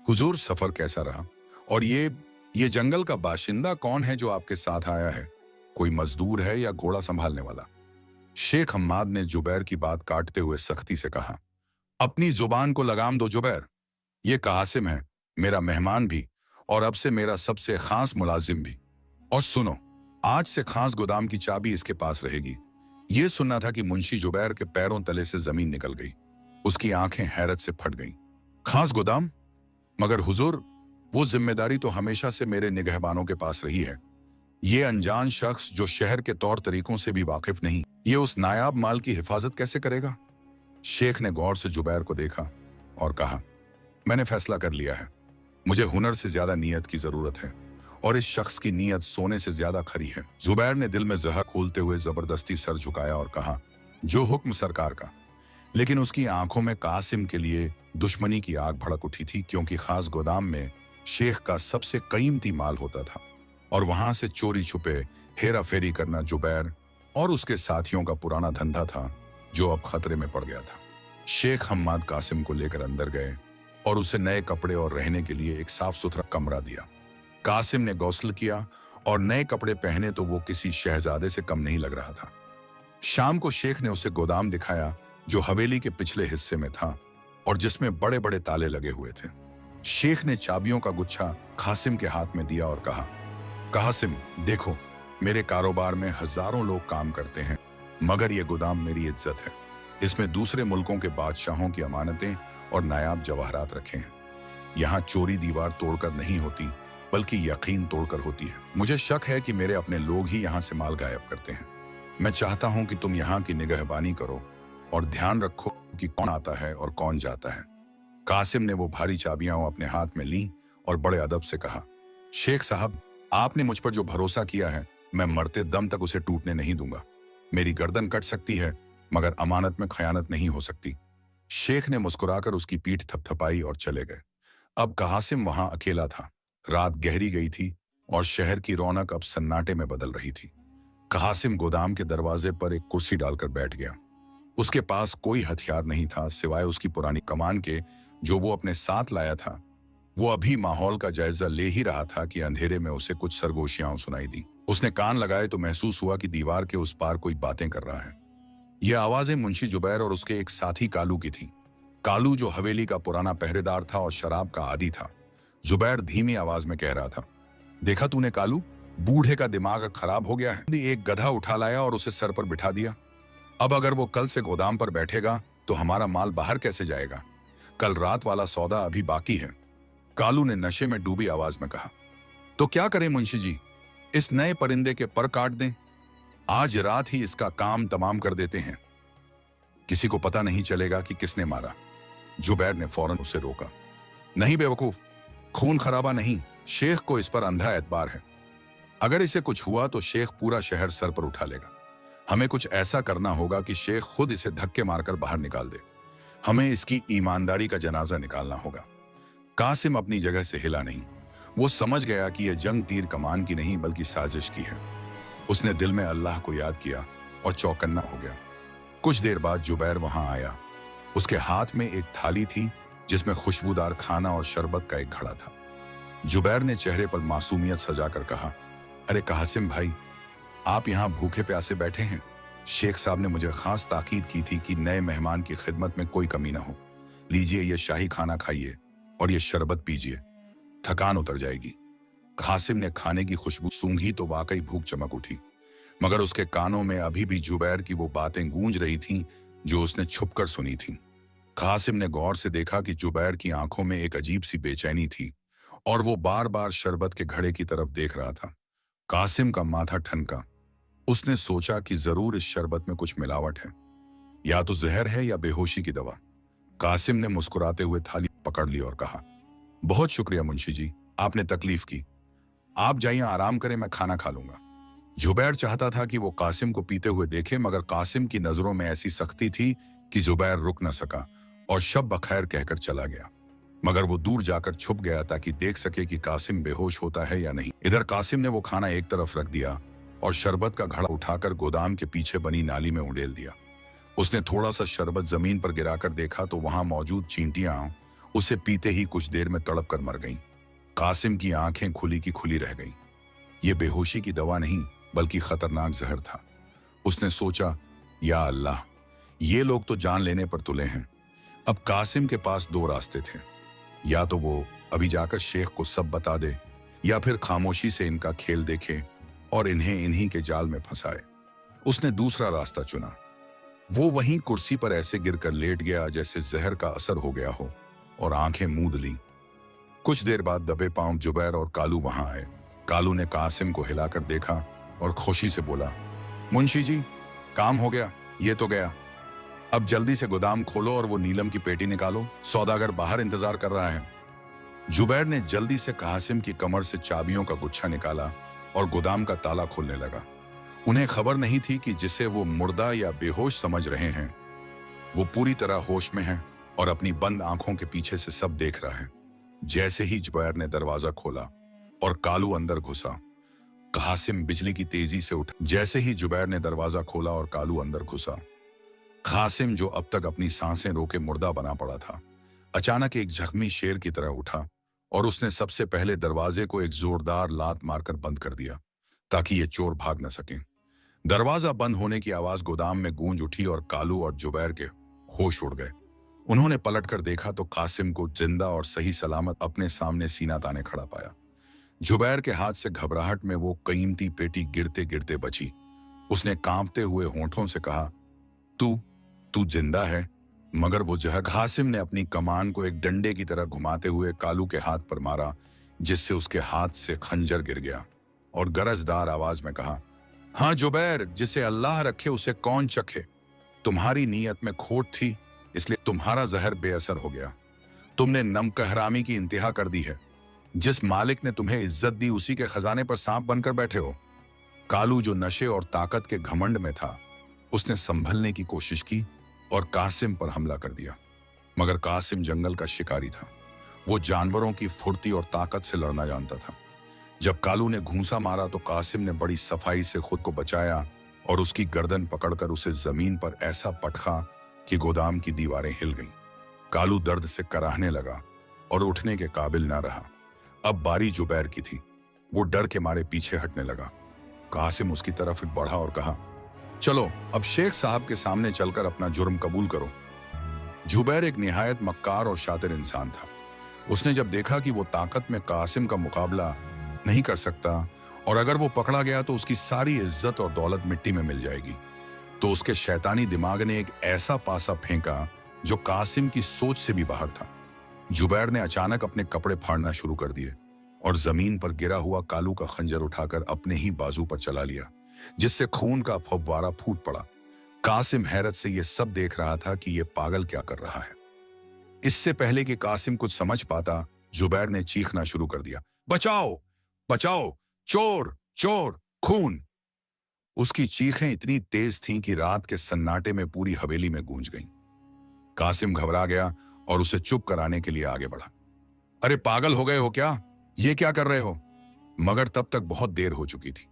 हुजूर, सफर कैसा रहा? और ये जंगल का बाशिंदा कौन है जो आपके साथ आया है? कोई मजदूर है या घोड़ा संभालने वाला? शेख हम्माद ने जुबैर की बात काटते हुए सख्ती से कहा, अपनी जुबान को लगाम दो जुबैर। ये कासिम है, मेरा मेहमान भी, और अब से मेरा सबसे खास मुलाजिम भी। और सुनो, आज से खास गोदाम की चाबी इसके पास रहेगी। ये सुनना था कि मुंशी जुबैर के पैरों तले से जमीन निकल गई। उसकी आंखें हैरत से फट गईं। खास गोदाम? मगर हुजूर, वो जिम्मेदारी तो हमेशा से मेरे निगहबानों के पास रही है। ये अनजान शख्स जो शहर के तौर तरीकों से भी वाकिफ नहीं, ये उस नायाब माल की हिफाजत कैसे करेगा? शेख ने गौर से जुबैर को देखा और कहा, मैंने फैसला कर लिया है। मुझे हुनर से ज्यादा नीयत की जरूरत है, और इस शख्स की नीयत सोने से ज्यादा खरी है। जुबैर ने दिल में जहर खोलते हुए जबरदस्ती सर झुकाया और कहा, जो हुक्म सरकार का। लेकिन उसकी आंखों में कासिम के लिए दुश्मनी की आग भड़क उठी थी, क्योंकि खास गोदाम में शेख का सबसे कीमती माल होता था और वहां से चोरी छुपे हेरा फेरी करना जुबैर और उसके साथियों का पुराना धंधा था, जो अब खतरे में पड़ गया था। शेख हम्माद कासिम को लेकर अंदर गए और उसे नए कपड़े और रहने के लिए एक साफ सुथरा कमरा दिया। कासिम ने गौसल किया और नए कपड़े पहने तो वो किसी शहजादे से कम नहीं लग रहा था। शाम को शेख ने उसे गोदाम दिखाया, जो हवेली के पिछले हिस्से में था और जिसमें बड़े बड़े ताले लगे हुए थे। शेख ने चाबियों का गुच्छा कासिम के हाथ में दिया और कहा, कासिम देखो, मेरे कारोबार में हजारों लोग काम करते हैं, मगर ये गोदाम मेरी इज्जत है। इसमें दूसरे मुल्कों के बादशाहों की अमानतें और नायाब जवाहरात रखे हैं। यहाँ चोरी दीवार तोड़कर नहीं होती, बल्कि यकीन तोड़कर होती है। मुझे शक है कि मेरे अपने लोग ही यहाँ से माल गायब करते हैं। मैं चाहता हूँ कि तुम यहाँ की निगहबानी करो और ध्यान रखो कि कौन आता है और कौन जाता है। कासिम ने वो भारी चाबियां अपने हाथ में ली और बड़े अदब से कहा, शेख साहब, आपने मुझ पर जो भरोसा किया है, मैं मरते दम तक उसे टूटने नहीं दूंगा। मेरी गर्दन कट सकती है, मगर अमानत में खयानत नहीं हो सकती। शेख ने मुस्कुराकर उसकी पीठ थपथपाई और चले गए। अब कासिम वहां अकेला था। रात गहरी गई थी और शहर की रौनक अब सन्नाटे में बदल रही थी। कासिम गोदाम के दरवाजे पर एक कुर्सी डालकर बैठ गया। उसके पास कोई हथियार नहीं था सिवाय उसकी पुरानी कमान के, जो वो अपने साथ लाया था। वो अभी माहौल का जायजा ले ही रहा था कि अंधेरे में उसे कुछ सरगोशियां सुनाई दी। उसने कान लगाए तो महसूस हुआ कि दीवार के उस पार कोई बातें कर रहा है। ये आवाजें मुंशी जुबैर और उसके एक साथी कालू की थी। कालू जो हवेली का पुराना पहरेदार था और शराब का आदी था। जुबैर धीमी आवाज में कह रहा था, देखा तूने कालू, बूढ़े का दिमाग खराब हो गया है। एक गधा उठा लाया और उसे सर पर बिठा दिया। अब अगर वो कल से गोदाम पर बैठेगा तो हमारा माल बाहर कैसे जाएगा? कल रात वाला सौदा अभी बाकी है। कालू ने नशे में डूबी आवाज में कहा, तो क्या करें मुंशी जी, इस नए परिंदे के पर काट दें? आज रात ही इसका काम तमाम कर देते हैं, किसी को पता नहीं चलेगा कि किसने मारा। जुबैर ने फौरन उसे रोका, नहीं बेवकूफ, खून खराबा नहीं, शेख को इस पर अंधा एतबार है। अगर इसे कुछ हुआ तो शेख पूरा शहर सर पर उठा लेगा। हमें कुछ ऐसा करना होगा कि शेख खुद इसे धक्के मारकर बाहर निकाल दे। हमें इसकी ईमानदारी का जनाजा निकालना होगा। कासिम अपनी जगह से हिला नहीं। वो समझ गया कि यह जंग तीर कमान की नहीं बल्कि साजिश की है। उसने दिल में अल्लाह को याद किया और चौकन्ना हो गया। कुछ देर बाद जुबैर वहां आया। उसके हाथ में एक थाली थी जिसमें खुशबूदार खाना और शरबत का एक घड़ा था। जुबैर ने चेहरे पर मासूमियत सजाकर कहा, अरे कासिम भाई, आप यहाँ भूखे प्यासे बैठे हैं। शेख साहब ने मुझे खास ताकीद की थी कि नए मेहमान की खिदमत में कोई कमी ना हो। लीजिए, ये शाही खाना खाइए और ये शरबत पीजिए, थकान उतर जाएगी। कासिम ने खाने की खुशबू सूंघी तो वाकई भूख चमक उठी, मगर उसके कानों में अभी भी जुबैर की वो बातें गूंज रही थीं जो उसने छुपकर सुनी थीं। कासिम ने गौर से देखा कि जुबैर की आंखों में एक अजीब सी बेचैनी थी और वो बार बार शरबत के घड़े की तरफ देख रहा था। कासिम का माथा ठनका। उसने सोचा कि जरूर इस शरबत में कुछ मिलावट है, या तो जहर है या बेहोशी की दवा। कासिम ने मुस्कुराते हुए थाली पकड़ ली और कहा, बहुत शुक्रिया मुंशी जी, आपने तकलीफ की। आप जाइए, आराम करें, मैं खाना खा लूंगा। जुबैर चाहता था कि वो कासिम को पीते हुए देखे, मगर कासिम की नजरों में ऐसी सख्ती थी कि जुबैर रुक न सका और शब बखैर कहकर चला गया। मगर वो दूर जाकर छुप गया ताकि देख सके कि कासिम बेहोश होता है या नहीं। इधर कासिम ने वो खाना एक तरफ रख दिया और शरबत का घड़ा उठाकर गोदाम के पीछे बनी नाली में उड़ेल दिया। उसने थोड़ा सा शरबत जमीन पर गिराकर देखा तो वहां मौजूद चींटियां उसे पीते ही कुछ देर में तड़प कर मर गईं। कासिम की आंखें खुली की खुली रह गईं। ये बेहोशी की दवा नहीं बल्कि खतरनाक जहर था। उसने सोचा, या अल्लाह, ये लोग तो जान लेने पर तुले हैं। अब कासिम के पास दो रास्ते थे, या तो वो अभी जाकर शेख को सब बता दे, या फिर खामोशी से इनका खेल देखे और इन्हें इन्हीं के जाल में फंसाए। उसने दूसरा रास्ता चुना। वो वहीं कुर्सी पर ऐसे गिरकर लेट गया जैसे जहर का असर हो गया हो और आंखें मूंद ली। कुछ देर बाद दबे पांव जुबैर और कालू वहां आए। कालू ने कासिम को हिलाकर देखा और खुशी से बोला, मुंशी जी, काम हो गया, ये तो गया। अब जल्दी से गोदाम खोलो और वो नीलम की पेटी निकालो, सौदागर बाहर इंतजार कर रहा है। जुबैर ने जल्दी से कासिम की कमर से चाबियों का गुच्छा निकाला और गोदाम का ताला खोलने लगा। उन्हें खबर नहीं थी कि जिसे वो मुर्दा या बेहोश समझ रहे हैं, वो पूरी तरह होश में है और अपनी बंद आंखों के पीछे से सब देख रहा है। जैसे ही जुबैर ने दरवाजा खोला और कालू अंदर घुसा, कासिम बिजली की तेजी से उठा। जैसे ही जुबैर ने दरवाजा खोला और कालू अंदर घुसा, कासिम जो अब तक अपनी सांसें रोके मुर्दा बना पड़ा था, अचानक एक जख्मी शेर की तरह उठा और उसने सबसे पहले दरवाजे को एक जोरदार लात मारकर बंद कर दिया ताकि ये चोर भाग न सकें। दरवाजा बंद होने की आवाज गोदाम में गूंज उठी और कालू और जुबैर के होश उड़ गए। उन्होंने पलटकर देखा तो कासिम को जिंदा और सही सलामत अपने सामने सीना ताने खड़ा पाया। जुबैर के हाथ से घबराहट में वो कीमती पेटी गिरते गिरते बची। उसने कांपते हुए होंठों से कहा, तू तू जिंदा है? मगर वो जहर। कासिम ने अपनी कमान को एक डंडे की तरह घुमाते हुए कालू के हाथ पर मारा, जिससे उसके हाथ से खंजर गिर गया और गरजदार आवाज में कहा, हाँ जुबैर, जिसे अल्लाह रखे उसे कौन चखे। तुम्हारी नीयत में खोट थी, इसलिए तुम्हारा जहर बेअसर हो गया। तुमने नमकहरामी की इंतहा कर दी है। जिस मालिक ने तुम्हें इज्जत दी उसी के खजाने पर सांप बनकर बैठे हो। कालू जो नशे और ताकत के घमंड में था, उसने संभलने की कोशिश की और कासिम पर हमला कर दिया। मगर कासिम जंगल का शिकारी था। वो जानवरों की फुर्ती और ताकत से लड़ना जानता था। जब कालू ने घूंसा मारा तो कासिम ने बड़ी सफाई से खुद को बचाया और उसकी गर्दन पकड़कर उसे जमीन पर ऐसा पटका कि गोदाम की दीवारें हिल गईं। कालू दर्द से कराहने लगा और उठने के काबिल ना रहा। अब बारी जुबैर की थी। वो डर के मारे पीछे हटने लगा। कासिम उसकी तरफ बढ़ा और कहा, चलो अब शेख साहब के सामने चलकर अपना जुर्म कबूल करो। जुबैर एक निहायत मक्कार और शातिर इंसान था। उसने जब देखा कि वो ताकत में कासिम का मुकाबला नहीं कर सकता और अगर वो पकड़ा गया तो उसकी सारी इज्जत और दौलत मिट्टी में मिल जाएगी, तो उसके शैतानी दिमाग ने एक ऐसा पासा फेंका जो कासिम की सोच से भी बाहर था। जुबैर ने अचानक अपने कपड़े फाड़ना शुरू कर दिए और जमीन पर गिरा हुआ कालू का खंजर उठाकर अपने ही बाजू पर चला लिया, जिससे खून का फव्वारा फूट पड़ा। कासिम हैरत से यह सब देख रहा था कि यह पागल क्या कर रहा है। इससे पहले कि कासिम कुछ समझ पाता, जुबैर ने चीखना शुरू कर दिया, बचाओ बचाओ, चोर चोर, खून। उसकी चीखें इतनी तेज थीं कि रात के सन्नाटे में पूरी हवेली में गूंज गईं। कासिम घबरा गया और उसे चुप कराने के लिए आगे बढ़ा। अरे पागल हो गए हो क्या? ये क्या कर रहे हो? मगर तब तक बहुत देर हो चुकी थी।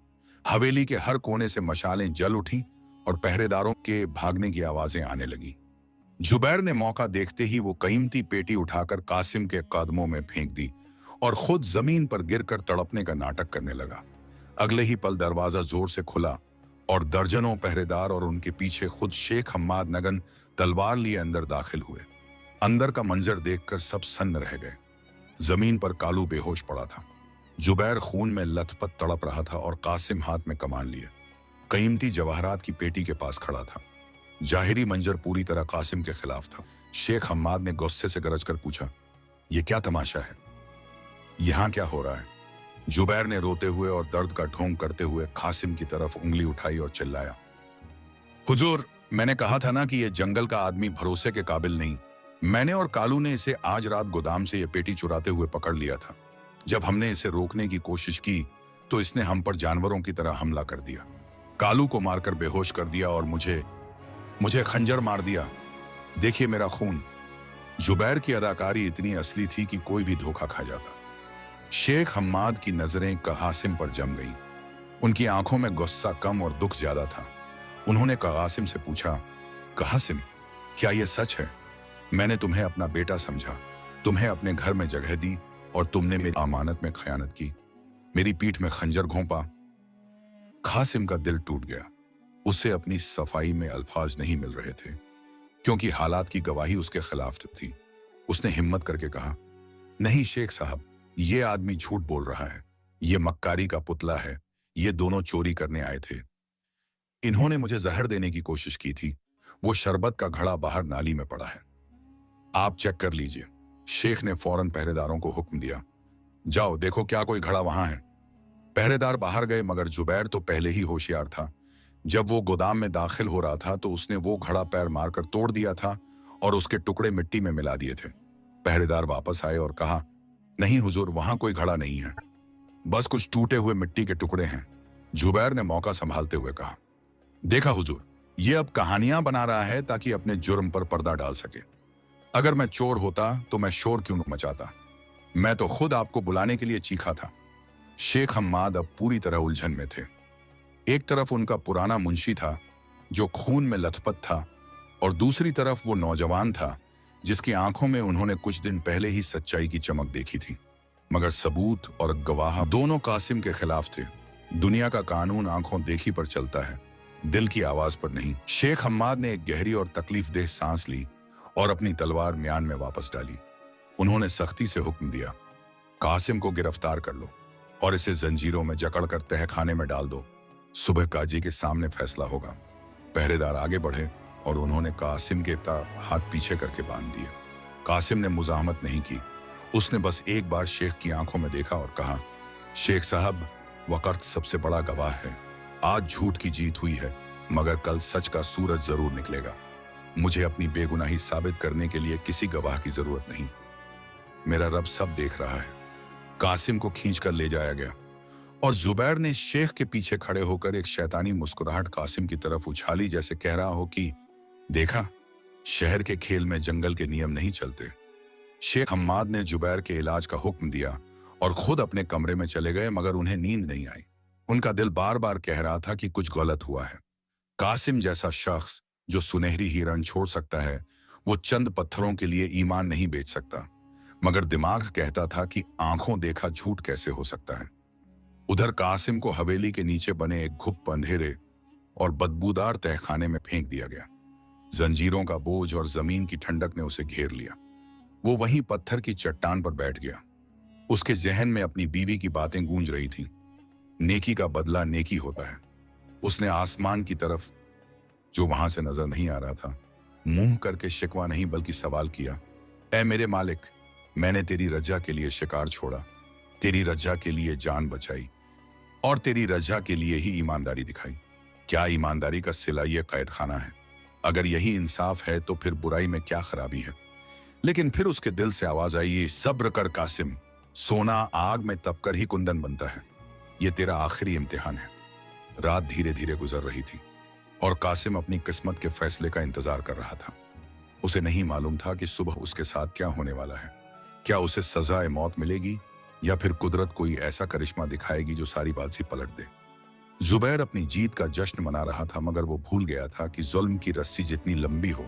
हवेली के हर कोने से मशालें जल उठी और पहरेदारों के भागने की आवाजें आने लगी। जुबैर ने मौका देखते ही वो कीमती पेटी उठाकर कासिम के कदमों में फेंक दी और खुद जमीन पर गिरकर तड़पने का नाटक करने लगा। अगले ही पल दरवाजा जोर से खुला और दर्जनों पहरेदार और उनके पीछे खुद शेख हम्माद नगन तलवार लिए अंदर दाखिल हुए। अंदर का मंजर देखकर सब सन्न रह गए। जमीन पर कालू बेहोश पड़ा था। जुबैर खून में लथपथ तड़प रहा था और कासिम हाथ में कमान लिए कीमती जवाहरात की पेटी के पास खड़ा था। जाहिरी मंजर पूरी तरह कासिम के खिलाफ था। शेख हम्माद ने गुस्से से गरज कर पूछा, यह क्या तमाशा है? यहां क्या हो रहा है? जुबैर ने रोते हुए और दर्द का ढोंग करते हुए कासिम की तरफ उंगली उठाई और चिल्लाया, हुजूर, मैंने कहा था ना कि यह जंगल का आदमी भरोसे के काबिल नहीं। मैंने और कालू ने इसे आज रात गोदाम से यह पेटी चुराते हुए पकड़ लिया था। जब हमने इसे रोकने की कोशिश की तो इसने हम पर जानवरों की तरह हमला कर दिया। कालू को मारकर बेहोश कर दिया और मुझे खंजर मार दिया। देखिए मेरा खून। जुबैर की अदाकारी इतनी असली थी कि कोई भी धोखा खा जाता। शेख हम्माद की नजरें कासिम पर जम गईं। उनकी आंखों में गुस्सा कम और दुख ज्यादा था। उन्होंने कासिम से पूछा, कासिम, क्या यह सच है? मैंने तुम्हें अपना बेटा समझा, तुम्हें अपने घर में जगह दी और तुमने मेरी अमानत में खयानत की, मेरी पीठ में खंजर घोंपा। कासिम का दिल टूट गया। उसे अपनी सफाई में अल्फाज नहीं मिल रहे थे क्योंकि हालात की गवाही उसके खिलाफ थी। उसने हिम्मत करके कहा, नहीं शेख साहब, ये आदमी झूठ बोल रहा है। ये मक्कारी का पुतला है। ये दोनों चोरी करने आए थे। इन्होंने मुझे जहर देने की कोशिश की थी। वो शरबत का घड़ा बाहर नाली में पड़ा है, आप चेक कर लीजिए। शेख ने फौरन पहरेदारों को हुक्म दिया, जाओ देखो क्या कोई घड़ा वहां है। पहरेदार बाहर गए मगर जुबैर तो पहले ही होशियार था। जब वो गोदाम में दाखिल हो रहा था तो उसने वो घड़ा पैर मारकर तोड़ दिया था और उसके टुकड़े मिट्टी में मिला दिए थे। पहरेदार वापस आए और कहा, नहीं हुजूर, वहां कोई घड़ा नहीं है, बस कुछ टूटे हुए मिट्टी के टुकड़े हैं। जुबैर ने मौका संभालते हुए कहा, देखा हुजूर, ये अब कहानियां बना रहा है ताकि अपने जुर्म पर पर्दा डाल सके। अगर मैं चोर होता तो मैं शोर क्यों मचाता? मैं तो खुद आपको बुलाने के लिए चीखा था। शेख हम्माद अब पूरी तरह उलझन में थे। एक तरफ उनका पुराना मुंशी था जो खून में लथपथ था, और दूसरी तरफ वो नौजवान था जिसकी आंखों में उन्होंने कुछ दिन पहले ही सच्चाई की चमक देखी थी। मगर सबूत और गवाह दोनों कासिम के खिलाफ थे। दुनिया का कानून आंखों देखी पर चलता है, दिल की आवाज पर नहीं। शेख हम्माद ने एक गहरी और तकलीफदेह सांस ली और अपनी तलवार म्यान में वापस डाली। उन्होंने सख्ती से हुक्म दिया, कासिम को गिरफ्तार कर लो और इसे जंजीरों में जकड़कर तहखाने में डाल दो। सुबह काजी के सामने फैसला होगा। पहरेदार आगे बढ़े और उन्होंने कासिम के हाथ पीछे करके बांध दिए। कासिम ने मुजाहमत नहीं की। उसने बस एक बार शेख की आंखों में देखा और कहा, शेख साहब, वक़्त सबसे बड़ा गवाह है। आज झूठ की जीत हुई है, मगर कल सच का सूरज जरूर निकलेगा। मुझे अपनी बेगुनाही साबित करने के लिए किसी गवाह की जरूरत नहीं। मेरा रब सब देख रहा है। कासिम को खींचकर ले जाया गया और जुबैर ने शेख के पीछे खड़े होकर एक शैतानी मुस्कुराहट कासिम की तरफ उछाली, जैसे कह रहा हो कि देखा, शहर के खेल में जंगल के नियम नहीं चलते। शेख हम्माद ने जुबैर के इलाज का हुक्म दिया और खुद अपने कमरे में चले गए, मगर उन्हें नींद नहीं आई। उनका दिल बार बार कह रहा था कि कुछ गलत हुआ है। कासिम जैसा शख्स जो सुनहरी हिरन छोड़ सकता है, वो चंद पत्थरों के लिए ईमान नहीं बेच सकता। मगर दिमाग कहता था कि आंखों देखा झूठ कैसे हो सकता है। उधर कासिम को हवेली के नीचे बने एक घुप अंधेरे और बदबूदार तहखाने में फेंक दिया गया। जंजीरों का बोझ और जमीन की ठंडक ने उसे घेर लिया। वो वहीं पत्थर की चट्टान पर बैठ गया। उसके जहन में अपनी बीवी की बातें गूंज रही थीं। नेकी का बदला नेकी होता है। उसने आसमान की तरफ, जो वहां से नजर नहीं आ रहा था, मुंह करके शिकवा नहीं बल्कि सवाल किया, ऐ मेरे मालिक, मैंने तेरी रजा के लिए शिकार छोड़ा, तेरी रजा के लिए जान बचाई और तेरी रजा के लिए ही ईमानदारी दिखाई। क्या ईमानदारी का सिला ये कैद खाना है? अगर यही इंसाफ है तो फिर बुराई में क्या खराबी है? लेकिन फिर उसके दिल से आवाज आई, ये सब्र कर कासिम, सोना आग में तपकर ही कुंदन बनता है। ये तेरा आखिरी इम्तिहान है। रात धीरे धीरे गुजर रही थी और कासिम अपनी किस्मत के फैसले का इंतजार कर रहा था। उसे नहीं मालूम था कि सुबह उसके साथ क्या होने वाला है। क्या उसे सजाए मौत मिलेगी या फिर कुदरत कोई ऐसा करिश्मा दिखाएगी जो सारी बाजी पलट दे। जुबैर अपनी जीत का जश्न मना रहा था, मगर वो भूल गया था कि जुल्म की रस्सी जितनी लंबी हो,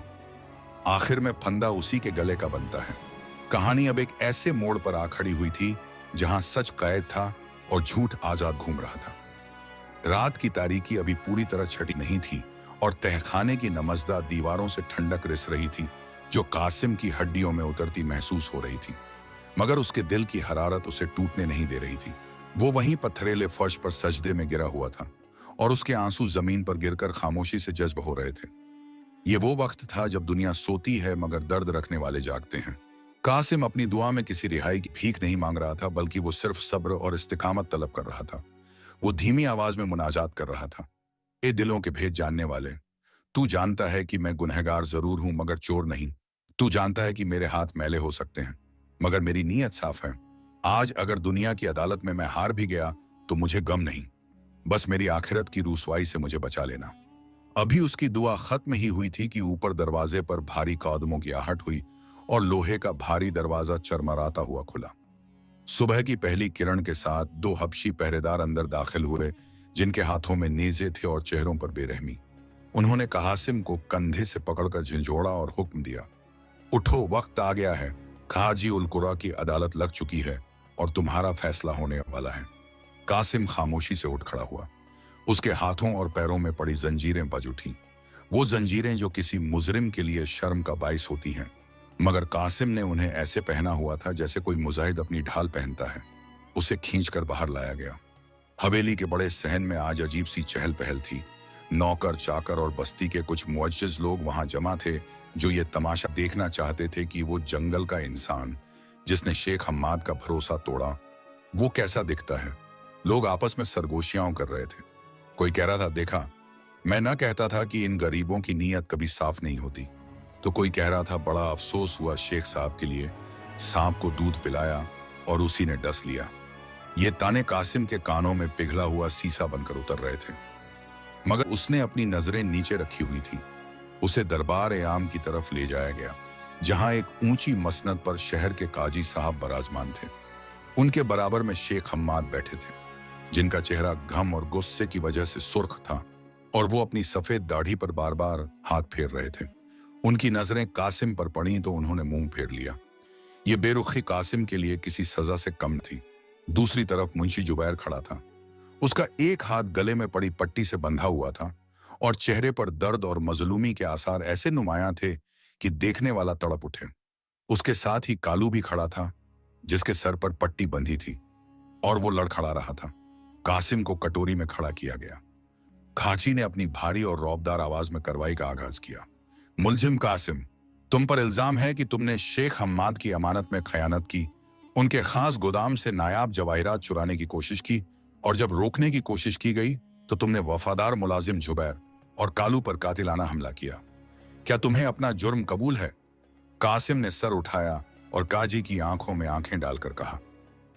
आखिर में फंदा उसी के गले का बनता है। कहानी अब एक ऐसे मोड़ पर आ खड़ी हुई थी जहां सच कैद था और झूठ आजाद घूम रहा था। रात की तारीकी अभी पूरी तरह छटी नहीं थी और तहखाने की नमजदा दीवारों से ठंडक रिस रही थी, जो कासिम की हड्डियों में उतरती महसूस हो रही थी। मगर उसके दिल की हरारत उसे टूटने नहीं दे रही थी। वो वहीं पत्थरेले फर्श पर सजदे में गिरा हुआ था और उसके आंसू जमीन पर गिरकर खामोशी से जज्ब हो रहे थे। ये वो वक्त था जब दुनिया सोती है मगर दर्द रखने वाले जागते हैं। कासिम अपनी दुआ में किसी रिहाई की भीख नहीं मांग रहा था, बल्कि वो सिर्फ सब्र और इस्तिकामत तलब कर रहा था। वो धीमी आवाज में मुनाजात कर रहा था, ए दिलों के भेद जानने वाले, तू जानता है कि मैं गुनहगार जरूर हूं मगर चोर नहीं। तू जानता है कि मेरे हाथ मैले हो सकते हैं मगर मेरी नीयत साफ है। आज अगर दुनिया की अदालत में मैं हार भी गया तो मुझे गम नहीं, बस मेरी आखिरत की रुसवाई से मुझे बचा लेना। अभी उसकी दुआ खत्म ही हुई थी कि ऊपर दरवाजे पर भारी कदमों की आहट हुई और लोहे का भारी दरवाजा चरमराता हुआ खुला। सुबह की पहली किरण के साथ दो हबशी पहरेदार अंदर दाखिल हुए, जिनके हाथों में नेज़े थे और चेहरों पर बेरहमी। उन्होंने कासिम को कंधे से पकड़कर झंझोड़ा और हुक्म दिया, उठो, वक्त आ गया है। काजी उल कुरा की अदालत लग चुकी है और तुम्हारा फैसला होने वाला है। कासिम खामोशी से उठ खड़ा हुआ। उसके हाथों और पैरों में पड़ी जंजीरें बज उठी, वो जंजीरें जो किसी मुजरिम के लिए शर्म का बाइस होती हैं, मगर कासिम ने उन्हें ऐसे पहना हुआ था जैसे कोई मुजाहिद अपनी ढाल पहनता है। उसे खींचकर बाहर लाया गया। हवेली के बड़े सहन में आज अजीब सी चहल पहल थी। नौकर, चाकर और बस्ती के कुछ मुअज्जिज लोग वहां जमा थे, जो ये तमाशा देखना चाहते थे कि वो जंगल का इंसान जिसने शेख हम्माद का भरोसा तोड़ा, वो कैसा दिखता है। लोग आपस में सरगोशियां कर रहे थे। कोई कह रहा था, देखा, मैं ना कहता था कि इन गरीबों की नीयत कभी साफ नहीं होती। तो कोई कह रहा था, बड़ा अफसोस हुआ शेख साहब के लिए, सांप को दूध पिलाया और उसी ने डस लिया। ये ताने कासिम के कानों में पिघला हुआ सीसा बनकर उतर रहे थे। मगर उसने अपनी नजरें नीचे रखी हुई थी। उसे दरबार ए आम की तरफ ले जाया गया, जहां एक ऊंची मसनद पर शहर के काजी साहब बराजमान थे। उनके बराबर में शेख हम्माद बैठे थे, जिनका चेहरा गम और गुस्से की वजह से सुर्ख था और वो अपनी सफेद दाढ़ी पर बार बार हाथ फेर रहे थे। उनकी नजरें कासिम पर पड़ी तो उन्होंने मुंह फेर लिया। ये बेरुखी कासिम के लिए किसी सजा से कम थी। दूसरी तरफ मुंशी जुबैर खड़ा था। उसका एक हाथ गले में पड़ी पट्टी से बंधा हुआ था और चेहरे पर दर्द और मजलूमी के आसार ऐसे नुमायां थे कि देखने वाला तड़प उठे। उसके साथ ही कालू भी खड़ा था, जिसके सर पर पट्टी बंधी थी और वो लड़खड़ा रहा था। कासिम को कटोरी में खड़ा किया गया। खाची ने अपनी भारी और रौबदार आवाज में कार्रवाई का आगाज किया। मुलजिम कासिम, तुम पर इल्जाम है कि तुमने शेख हम्माद की अमानत में खयानत की, उनके खास गोदाम से नायाब जवाहिरात चुराने की कोशिश की, और जब रोकने की कोशिश की गई तो तुमने वफादार मुलाजिम जुबैर और कालू पर कातिलाना हमला किया। क्या तुम्हें अपना जुर्म कबूल है? कासिम ने सर उठाया और काजी की आंखों में आंखें डालकर कहा,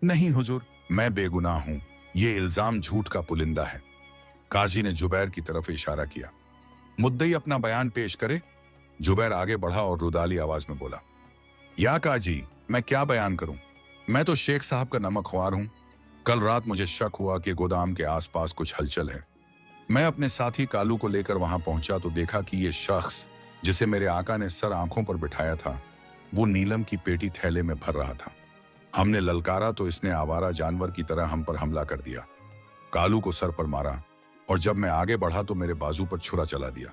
नहीं हुजूर, मैं बेगुनाह हूं। ये इल्जाम झूठ का पुलिंदा है। काजी ने जुबैर की तरफ इशारा किया। मुद्दई अपना बयान पेश करे। जुबैर आगे बढ़ा और रुदाली आवाज में बोला, या काजी, मैं क्या बयान करूं? मैं तो शेख साहब का नमकख्वार हूं। कल रात मुझे शक हुआ कि गोदाम के आसपास कुछ हलचल है। मैं अपने साथी कालू को लेकर वहां पहुंचा तो देखा कि ये शख्स, जिसे मेरे आका ने सर आंखों पर बिठाया था, वो नीलम की पेटी थैले में भर रहा था। हमने ललकारा तो इसने आवारा जानवर की तरह हम पर हमला कर दिया। कालू को सर पर मारा और जब मैं आगे बढ़ा तो मेरे बाजू पर छुरा चला दिया।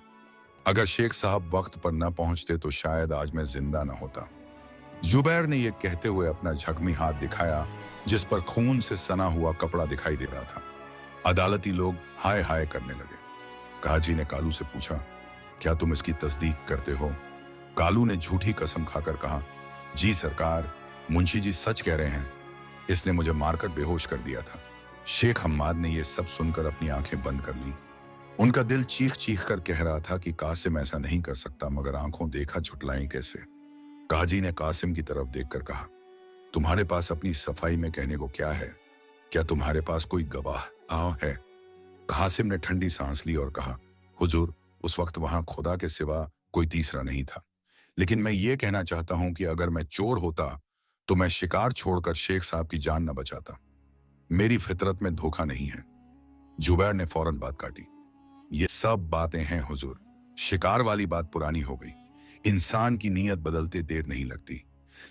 अगर शेख साहब वक्त पर न पहुंचते तो शायद आज मैं जिंदा न होता। जुबैर ने यह कहते हुए अपना झकमी हाथ दिखाया, जिस पर खून से सना हुआ कपड़ा दिखाई दे रहा था। अदालती लोग हाय हाय करने लगे। काजी ने कालू से पूछा, क्या तुम इसकी तस्दीक करते हो? कालू ने झूठी कसम खाकर कहा, जी सरकार, मुंशी जी सच कह रहे हैं। इसने मुझे मारकर बेहोश कर दिया था। शेख हम्माद ने यह सब सुनकर अपनी आंखें बंद कर ली। उनका दिल चीख चीख कर कह रहा था कि कासिम ऐसा नहीं कर सकता, मगर आंखों देखा झुटलाएं कैसे। काजी ने कासिम की तरफ देखकर कहा, तुम्हारे पास अपनी सफाई में कहने को क्या है? क्या तुम्हारे पास कोई गवाह है? कासिम ने ठंडी सांस ली और कहा, हुजूर, उस वक्त वहां खुदा के सिवा कोई तीसरा नहीं था। लेकिन मैं ये कहना चाहता हूं कि अगर मैं चोर होता तो मैं शिकार छोड़कर शेख साहब की जान न बचाता। मेरी फितरत में धोखा नहीं है। जुबैर ने फौरन बात काटी, ये सब बातें हैं हुजूर। शिकार वाली बात पुरानी हो गई। इंसान की नीयत बदलते देर नहीं लगती।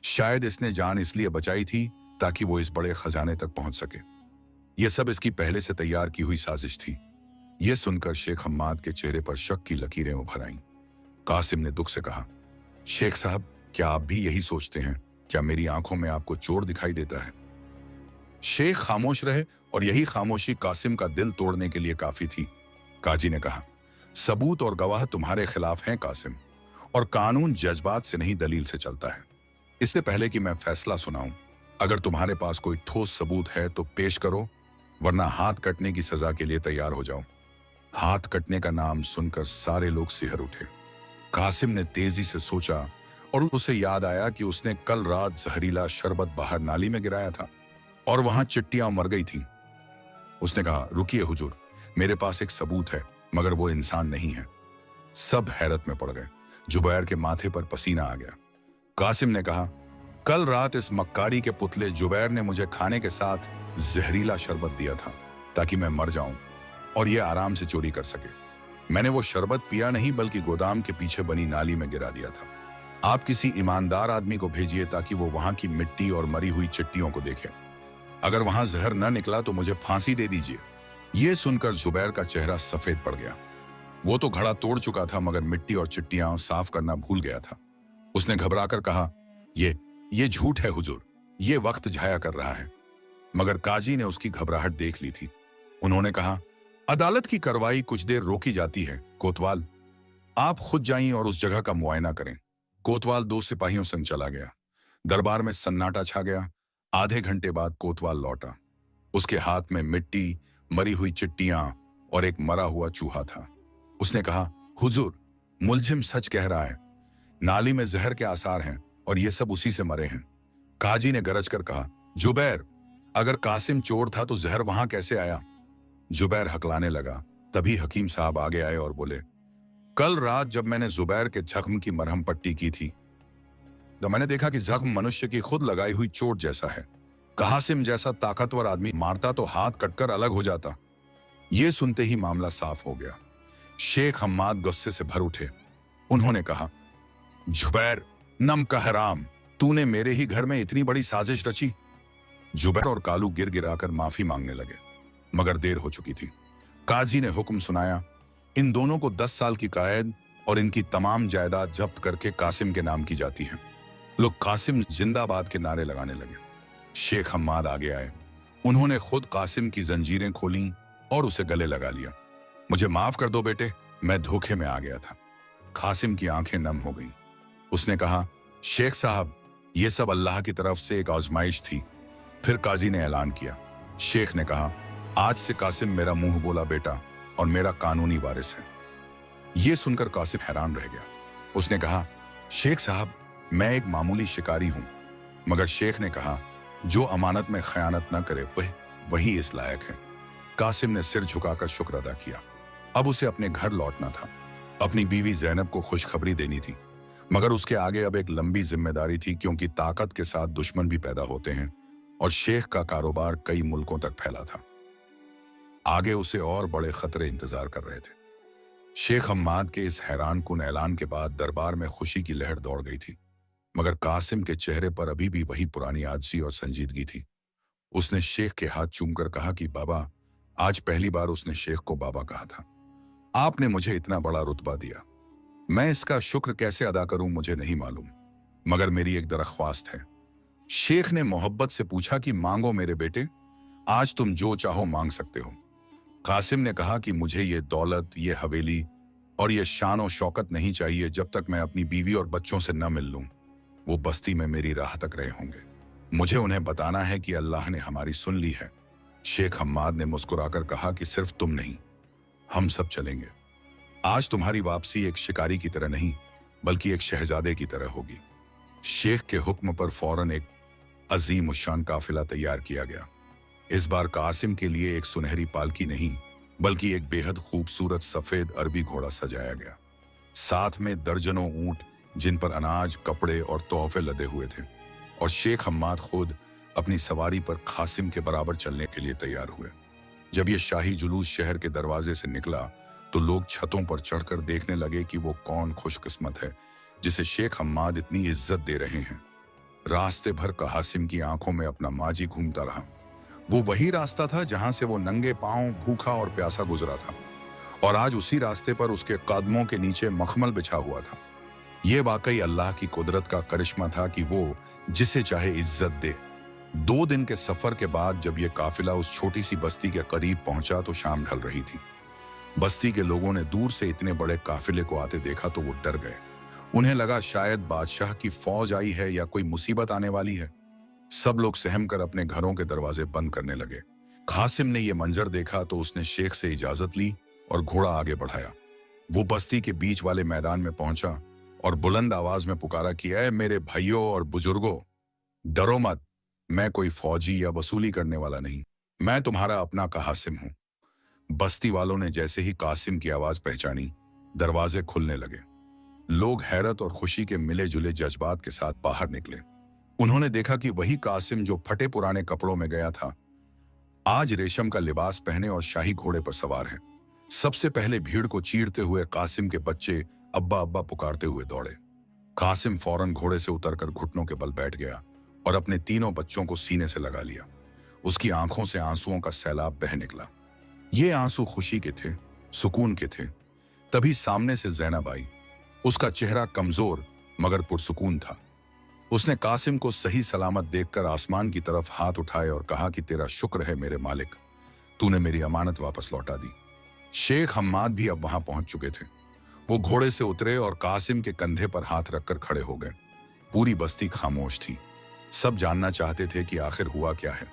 शायद इसने जान इसलिए बचाई थी ताकि वो इस बड़े खजाने तक पहुंच सके। यह सब इसकी पहले से तैयार की हुई साजिश थी। यह सुनकर शेख हम्माद के चेहरे पर शक की लकीरें उभर आईं। कासिम ने दुख से कहा, शेख साहब, क्या आप भी यही सोचते हैं? क्या मेरी आंखों में आपको चोर दिखाई देता है? शेख खामोश रहे और यही खामोशी कासिम का दिल तोड़ने के लिए काफी थी। काजी ने कहा, सबूत और गवाह तुम्हारे खिलाफ हैं कासिम, और कानून जज्बात से नहीं दलील से चलता है। इससे पहले कि मैं फैसला सुनाऊं, अगर तुम्हारे पास कोई ठोस सबूत है तो पेश करो, वरना हाथ कटने की सजा के लिए तैयार हो जाओ। हाथ कटने का नाम सुनकर सारे लोग सिहर उठे। कासिम ने तेजी से सोचा और उसे याद आया कि उसने कल रात जहरीला शरबत बाहर नाली में गिराया था और वहां चिट्टियां मर गई थीं। उसने कहा, रुकिए हुजूर, मेरे पास एक सबूत है, मगर वो इंसान नहीं है। सब हैरत में पड़ गए। जुबैर के माथे पर पसीना आ गया। कासिम ने कहा, कल रात इस मक्कारी के पुतले जुबैर ने मुझे खाने के साथ जहरीला शरबत दिया था ताकि मैं मर जाऊं और ये आराम से चोरी कर सके। मैंने वो शरबत पिया नहीं, बल्कि गोदाम के पीछे बनी नाली में गिरा दिया था। आप किसी ईमानदार आदमी को भेजिए ताकि वो वहां की मिट्टी और मरी हुई चिट्टियों को देखे। अगर वहां जहर न निकला तो मुझे फांसी दे दीजिए। ये सुनकर जुबैर का चेहरा सफेद पड़ गया। वो तो घड़ा तोड़ चुका था, मगर मिट्टी और चिट्टियां साफ करना भूल गया था। उसने घबराकर कहा, ये झूठ है हुजूर, ये वक्त जाया कर रहा है। मगर काजी ने उसकी घबराहट देख ली थी। उन्होंने कहा, अदालत की कार्रवाई कुछ देर रोकी जाती है। कोतवाल, आप खुद जाइए और उस जगह का मुआयना करें। कोतवाल 2 सिपाहियों संग चला गया। दरबार में सन्नाटा छा गया। आधे घंटे बाद कोतवाल लौटा। उसके हाथ में मिट्टी, मरी हुई चिट्टियां और एक मरा हुआ चूहा था। उसने कहा, हुजूर, मुलजिम सच कह रहा है। नाली में जहर के आसार हैं और ये सब उसी से मरे हैं। काजी ने गरज कर कहा, जुबैर, अगर कासिम चोर था तो जहर वहां कैसे आया? जुबैर हकलाने लगा, तभी हकीम साहब आगे आए और बोले, कल रात जब मैंने जुबैर के जख्म की मरहम पट्टी की थी तो मैंने देखा कि जख्म मनुष्य की खुद लगाई हुई चोट जैसा है। कासिम जैसा ताकतवर आदमी मारता तो हाथ कटकर अलग हो जाता। ये सुनते ही मामला साफ हो गया। शेख हम्माद गुस्से से भर उठे। उन्होंने कहा, जुबैर नम का हराम, तूने मेरे ही घर में इतनी बड़ी साजिश रची। जुबैर और कालू गिर गिराकर माफी मांगने लगे, मगर देर हो चुकी थी। काजी ने हुक्म सुनाया, इन दोनों को 10 साल की कैद और इनकी तमाम जायदाद जब्त करके कासिम के नाम की जाती है। लोग कासिम जिंदाबाद के नारे लगाने लगे। शेख हम्माद आगे आए। उन्होंने खुद कासिम की जंजीरें खोली और उसे गले लगा लिया। मुझे माफ कर दो बेटे, मैं धोखे में आ गया था। कासिम की आंखें नम हो गईं। उसने कहा, शेख साहब, यह सब अल्लाह की तरफ से एक आजमाइश थी। फिर काजी ने ऐलान किया। शेख ने कहा, आज से कासिम मेरा मुंह बोला बेटा और मेरा कानूनी वारिस है। यह सुनकर कासिम हैरान रह गया। उसने कहा, शेख साहब, मैं एक मामूली शिकारी हूं। मगर शेख ने कहा, जो अमानत में खयानत न करे वही इस लायक है। कासिम ने सिर झुकाकर शुक्र अदा किया। अब उसे अपने घर लौटना था। अपनी बीवी जैनब को खुशखबरी देनी थी, मगर उसके आगे अब एक लंबी जिम्मेदारी थी, क्योंकि ताकत के साथ दुश्मन भी पैदा होते हैं और शेख का कारोबार कई मुल्कों तक फैला था। आगे उसे और बड़े खतरे इंतजार कर रहे थे। शेख हम्माद के इस हैरानकुन ऐलान के बाद दरबार में खुशी की लहर दौड़ गई थी, मगर कासिम के चेहरे पर अभी भी वही पुरानी आजिज़ी और संजीदगी थी। उसने शेख के हाथ चूमकर कहा कि बाबा, आज पहली बार उसने शेख को बाबा कहा था। आपने मुझे इतना बड़ा रुतबा दिया, मैं इसका शुक्र कैसे अदा करूं मुझे नहीं मालूम, मगर मेरी एक दरख्वास्त है। शेख ने मोहब्बत से पूछा कि मांगो मेरे बेटे, आज तुम जो चाहो मांग सकते हो। कासिम ने कहा कि मुझे ये दौलत, ये हवेली और ये शान और शौकत नहीं चाहिए जब तक मैं अपनी बीवी और बच्चों से न मिल लूं। वो बस्ती में मेरी राह तक रहे होंगे। मुझे उन्हें बताना है कि अल्लाह ने हमारी सुन ली है। शेख हम्माद ने मुस्कुराकर कहा कि सिर्फ तुम नहीं, हम सब चलेंगे। आज तुम्हारी वापसी एक शिकारी की तरह नहीं, बल्कि एक शहजादे की तरह होगी। शेख के हुक्म पर फौरन एक अजीम उशान काफिला तैयार किया गया। इस बार कासिम के लिए एक सुनहरी पालकी नहीं, बल्कि एक बेहद खूबसूरत सफेद अरबी घोड़ा सजाया गया। साथ में दर्जनों ऊंट जिन पर अनाज, कपड़े और तोहफे लदे हुए थे, और शेख हम्माद खुद अपनी सवारी पर कासिम के बराबर चलने के लिए तैयार हुए। जब यह शाही जुलूस शहर के दरवाजे से निकला तो लोग छतों पर चढ़कर देखने लगे कि वो कौन खुशकिस्मत है जिसे शेख हम्माद इतनी इज्जत दे रहे हैं। रास्ते भर कासिम की आंखों में अपना माजी घूमता रहा। वो वही रास्ता था जहां से वो नंगे पांव, भूखा और प्यासा गुजरा था, और आज उसी रास्ते पर उसके कदमों के नीचे मखमल बिछा हुआ था। ये वाकई अल्लाह की कुदरत का करिश्मा था कि वो जिसे चाहे इज्जत दे। 2 दिन के सफर के बाद जब ये काफिला उस छोटी सी बस्ती के करीब पहुंचा तो शाम ढल रही थी। बस्ती के लोगों ने दूर से इतने बड़े काफिले को आते देखा तो वो डर गए। उन्हें लगा शायद बादशाह की फौज आई है या कोई मुसीबत आने वाली है। सब लोग सहम कर अपने घरों के दरवाजे बंद करने लगे। कासिम ने यह मंजर देखा तो उसने शेख से इजाजत ली और घोड़ा आगे बढ़ाया। वो बस्ती के बीच वाले मैदान में पहुंचा और बुलंद आवाज में पुकारा कि ऐ मेरे भाइयों और बुजुर्गों, डरो मत, मैं कोई फौजी या वसूली करने वाला नहीं, मैं तुम्हारा अपना कासिम हूं। बस्ती वालों ने जैसे ही कासिम की आवाज पहचानी, दरवाजे खुलने लगे। लोग हैरत और खुशी के मिले जुले जज्बात के साथ बाहर निकले। उन्होंने देखा कि वही कासिम जो फटे पुराने कपड़ों में गया था, आज रेशम का लिबास पहने और शाही घोड़े पर सवार है। सबसे पहले भीड़ को चीरते हुए कासिम के बच्चे अब्बा अब्बा पुकारते हुए दौड़े। कासिम फौरन घोड़े से उतरकर घुटनों के बल बैठ गया और अपने तीनों बच्चों को सीने से लगा लिया। उसकी आंखों से आंसुओं का सैलाब बह निकला। ये आंसू खुशी के थे, सुकून के थे। तभी सामने से जैनब आई। उसका चेहरा कमजोर मगर पुरसुकून था। उसने कासिम को सही सलामत देखकर आसमान की तरफ हाथ उठाए और कहा कि तेरा शुक्र है मेरे मालिक, तूने मेरी अमानत वापस लौटा दी। शेख हम्माद भी अब वहां पहुंच चुके थे। वो घोड़े से उतरे और कासिम के कंधे पर हाथ रखकर खड़े हो गए। पूरी बस्ती खामोश थी। सब जानना चाहते थे कि आखिर हुआ क्या है।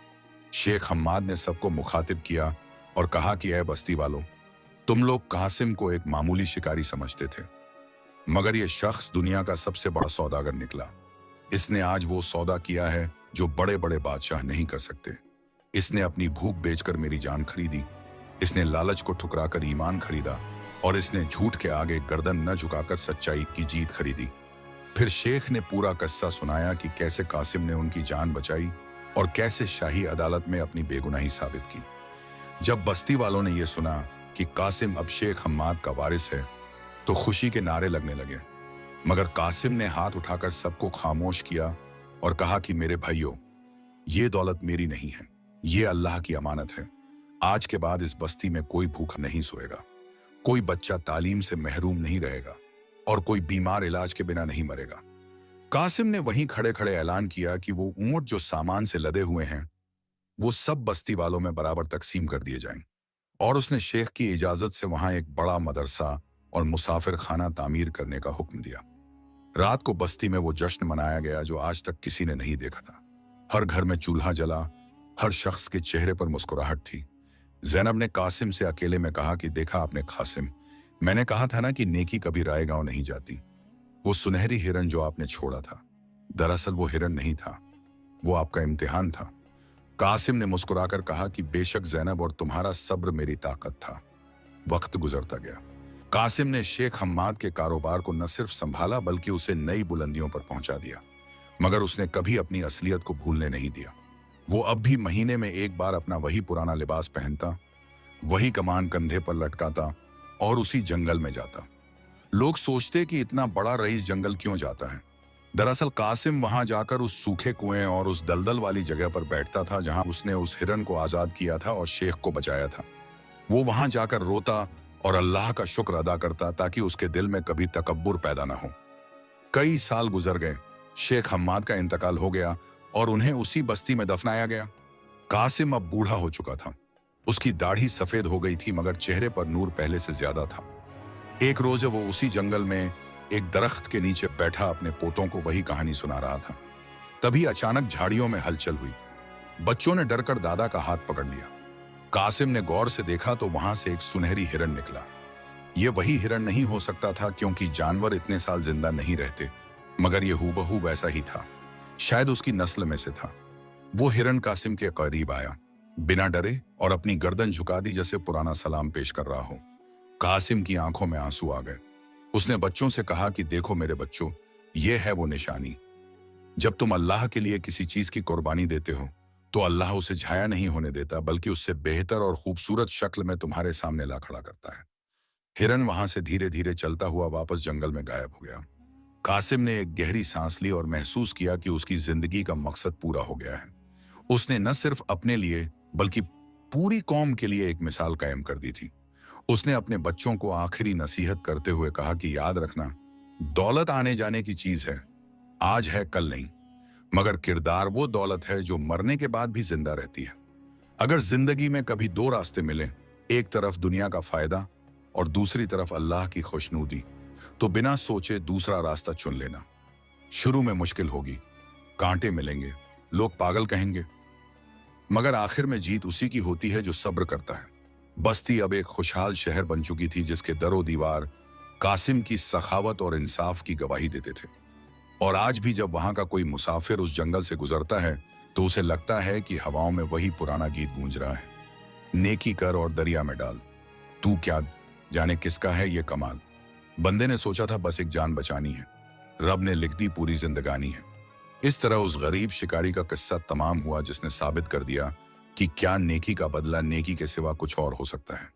शेख हम्माद ने सबको मुखातिब किया और कहा कि ऐ बस्ती वालों, तुम लोग कासिम को एक मामूली शिकारी समझते थे, मगर यह शख्स दुनिया का सबसे बड़ा सौदागर निकला। इसने आज वो सौदा किया है जो बड़े बड़े बादशाह नहीं कर सकते। इसने अपनी भूख बेचकर मेरी जान खरीदी। इसने लालच को ठुकराकर ईमान खरीदा और इसने झूठ के आगे गर्दन न झुकाकर सच्चाई की जीत खरीदी। फिर शेख ने पूरा किस्सा सुनाया कि कैसे कासिम ने उनकी जान बचाई और कैसे शाही अदालत में अपनी बेगुनाही साबित की। जब बस्ती वालों ने यह सुना कि कासिम अब शेख हम्माद का वारिस है, तो खुशी के नारे लगने लगे। मगर कासिम ने हाथ उठाकर सबको खामोश किया और कहा कि मेरे भाइयों, ये दौलत मेरी नहीं है, ये अल्लाह की अमानत है। आज के बाद इस बस्ती में कोई भूखा नहीं सोएगा, कोई बच्चा तालीम से महरूम नहीं रहेगा और कोई बीमार इलाज के बिना नहीं मरेगा। कासिम ने वहीं खड़े खड़े ऐलान किया कि वो ऊंट जो सामान से लदे हुए हैं वो सब बस्ती वालों में बराबर तकसीम कर दिए जाएं। और उसने शेख की इजाजत से वहां एक बड़ा मदरसा और मुसाफिर खाना तामीर करने का हुक्म दिया। रात को बस्ती में वो जश्न मनाया गया जो आज तक किसी ने नहीं देखा था। हर घर में चूल्हा जला, हर शख्स के चेहरे पर मुस्कुराहट थी। ज़ैनब ने कासिम से अकेले में कहा कि देखा आपने कासिम, मैंने कहा था ना कि नेकी कभी रायगांव नहीं जाती। वो सुनहरी हिरन जो आपने छोड़ा था, दरअसल वो हिरन नहीं था, वो आपका इम्तिहान था। कासिम ने मुस्कुराकर कहा कि बेशक ज़ैनब, और तुम्हारा सब्र मेरी ताकत था। वक्त गुजरता गया। कासिम ने शेख हम्माद के कारोबार को न सिर्फ संभाला बल्कि उसे नई बुलंदियों पर पहुंचा दिया। मगर उसने कभी अपनी असलियत को भूलने नहीं दिया। वो अब भी महीने में एक बार अपना वही पुराना लिबास पहनता, वही कमान कंधे पर लटकाता और उसी जंगल में जाता। लोग सोचते कि इतना बड़ा रईस जंगल क्यों जाता है। दरअसल कासिम वहां जाकर उस सूखे कुएं और उस दलदल वाली जगह पर बैठता था जहां उसने उस हिरन को आजाद किया था और शेख को बचाया था। वो वहां जाकर रोता और अल्लाह का शुक्र अदा करता ताकि उसके दिल में कभी तकब्बुर पैदा ना हो। कई साल गुजर गए। शेख हम्माद का इंतकाल हो गया और उन्हें उसी बस्ती में दफनाया गया। कासिम अब बूढ़ा हो चुका था। उसकी दाढ़ी सफेद हो गई थी मगर चेहरे पर नूर पहले से ज्यादा था। एक रोज वो उसी जंगल में एक दरख्त के नीचे बैठा अपने पोतों को वही कहानी सुना रहा था। तभी अचानक झाड़ियों में हलचल हुई। बच्चों ने डरकर दादा का हाथ पकड़ लिया। कासिम ने गौर से देखा तो वहां से एक सुनहरी हिरन निकला। ये वही हिरन नहीं हो सकता था क्योंकि जानवर इतने साल जिंदा नहीं रहते, मगर ये हूबहू वैसा ही था। शायद उसकी नस्ल में से था। वो हिरन कासिम के करीब आया, बिना डरे, और अपनी गर्दन झुका दी जैसे पुराना सलाम पेश कर रहा हो। कासिम की आंखों में आंसू आ गए। उसने बच्चों से कहा कि देखो मेरे बच्चों, ये है वो निशानी। जब तुम अल्लाह के लिए किसी चीज की कुर्बानी देते हो तो अल्लाह उसे झाया नहीं होने देता बल्कि उससे बेहतर और खूबसूरत शक्ल में तुम्हारे सामने ला खड़ा करता है। हिरन वहां से धीरे धीरे चलता हुआ वापस जंगल में गायब हो गया। कासिम ने एक गहरी सांस ली और महसूस किया कि उसकी जिंदगी का मकसद पूरा हो गया है। उसने न सिर्फ अपने लिए बल्कि पूरी कौम के लिए एक मिसाल कायम कर दी थी। उसने अपने बच्चों को आखिरी नसीहत करते हुए कहा कि याद रखना, दौलत आने जाने की चीज है, आज है कल नहीं, मगर किरदार वो दौलत है जो मरने के बाद भी जिंदा रहती है। अगर जिंदगी में कभी दो रास्ते मिले, एक तरफ दुनिया का फायदा और दूसरी तरफ अल्लाह की खुशनुदी, तो बिना सोचे दूसरा रास्ता चुन लेना। शुरू में मुश्किल होगी, कांटे मिलेंगे, लोग पागल कहेंगे, मगर आखिर में जीत उसी की होती है जो सब्र करता है। बस्ती अब एक खुशहाल शहर बन चुकी थी जिसके दरो दीवार कासिम की सखावत और इंसाफ की गवाही देते थे। और आज भी जब वहां का कोई मुसाफिर उस जंगल से गुजरता है तो उसे लगता है कि हवाओं में वही पुराना गीत गूंज रहा है, नेकी कर और दरिया में डाल, तू क्या जाने किसका है ये कमाल। बंदे ने सोचा था बस एक जान बचानी है, रब ने लिख दी पूरी जिंदगानी है। इस तरह उस गरीब शिकारी का किस्सा तमाम हुआ जिसने साबित कर दिया कि क्या नेकी का बदला नेकी के सिवा कुछ और हो सकता है।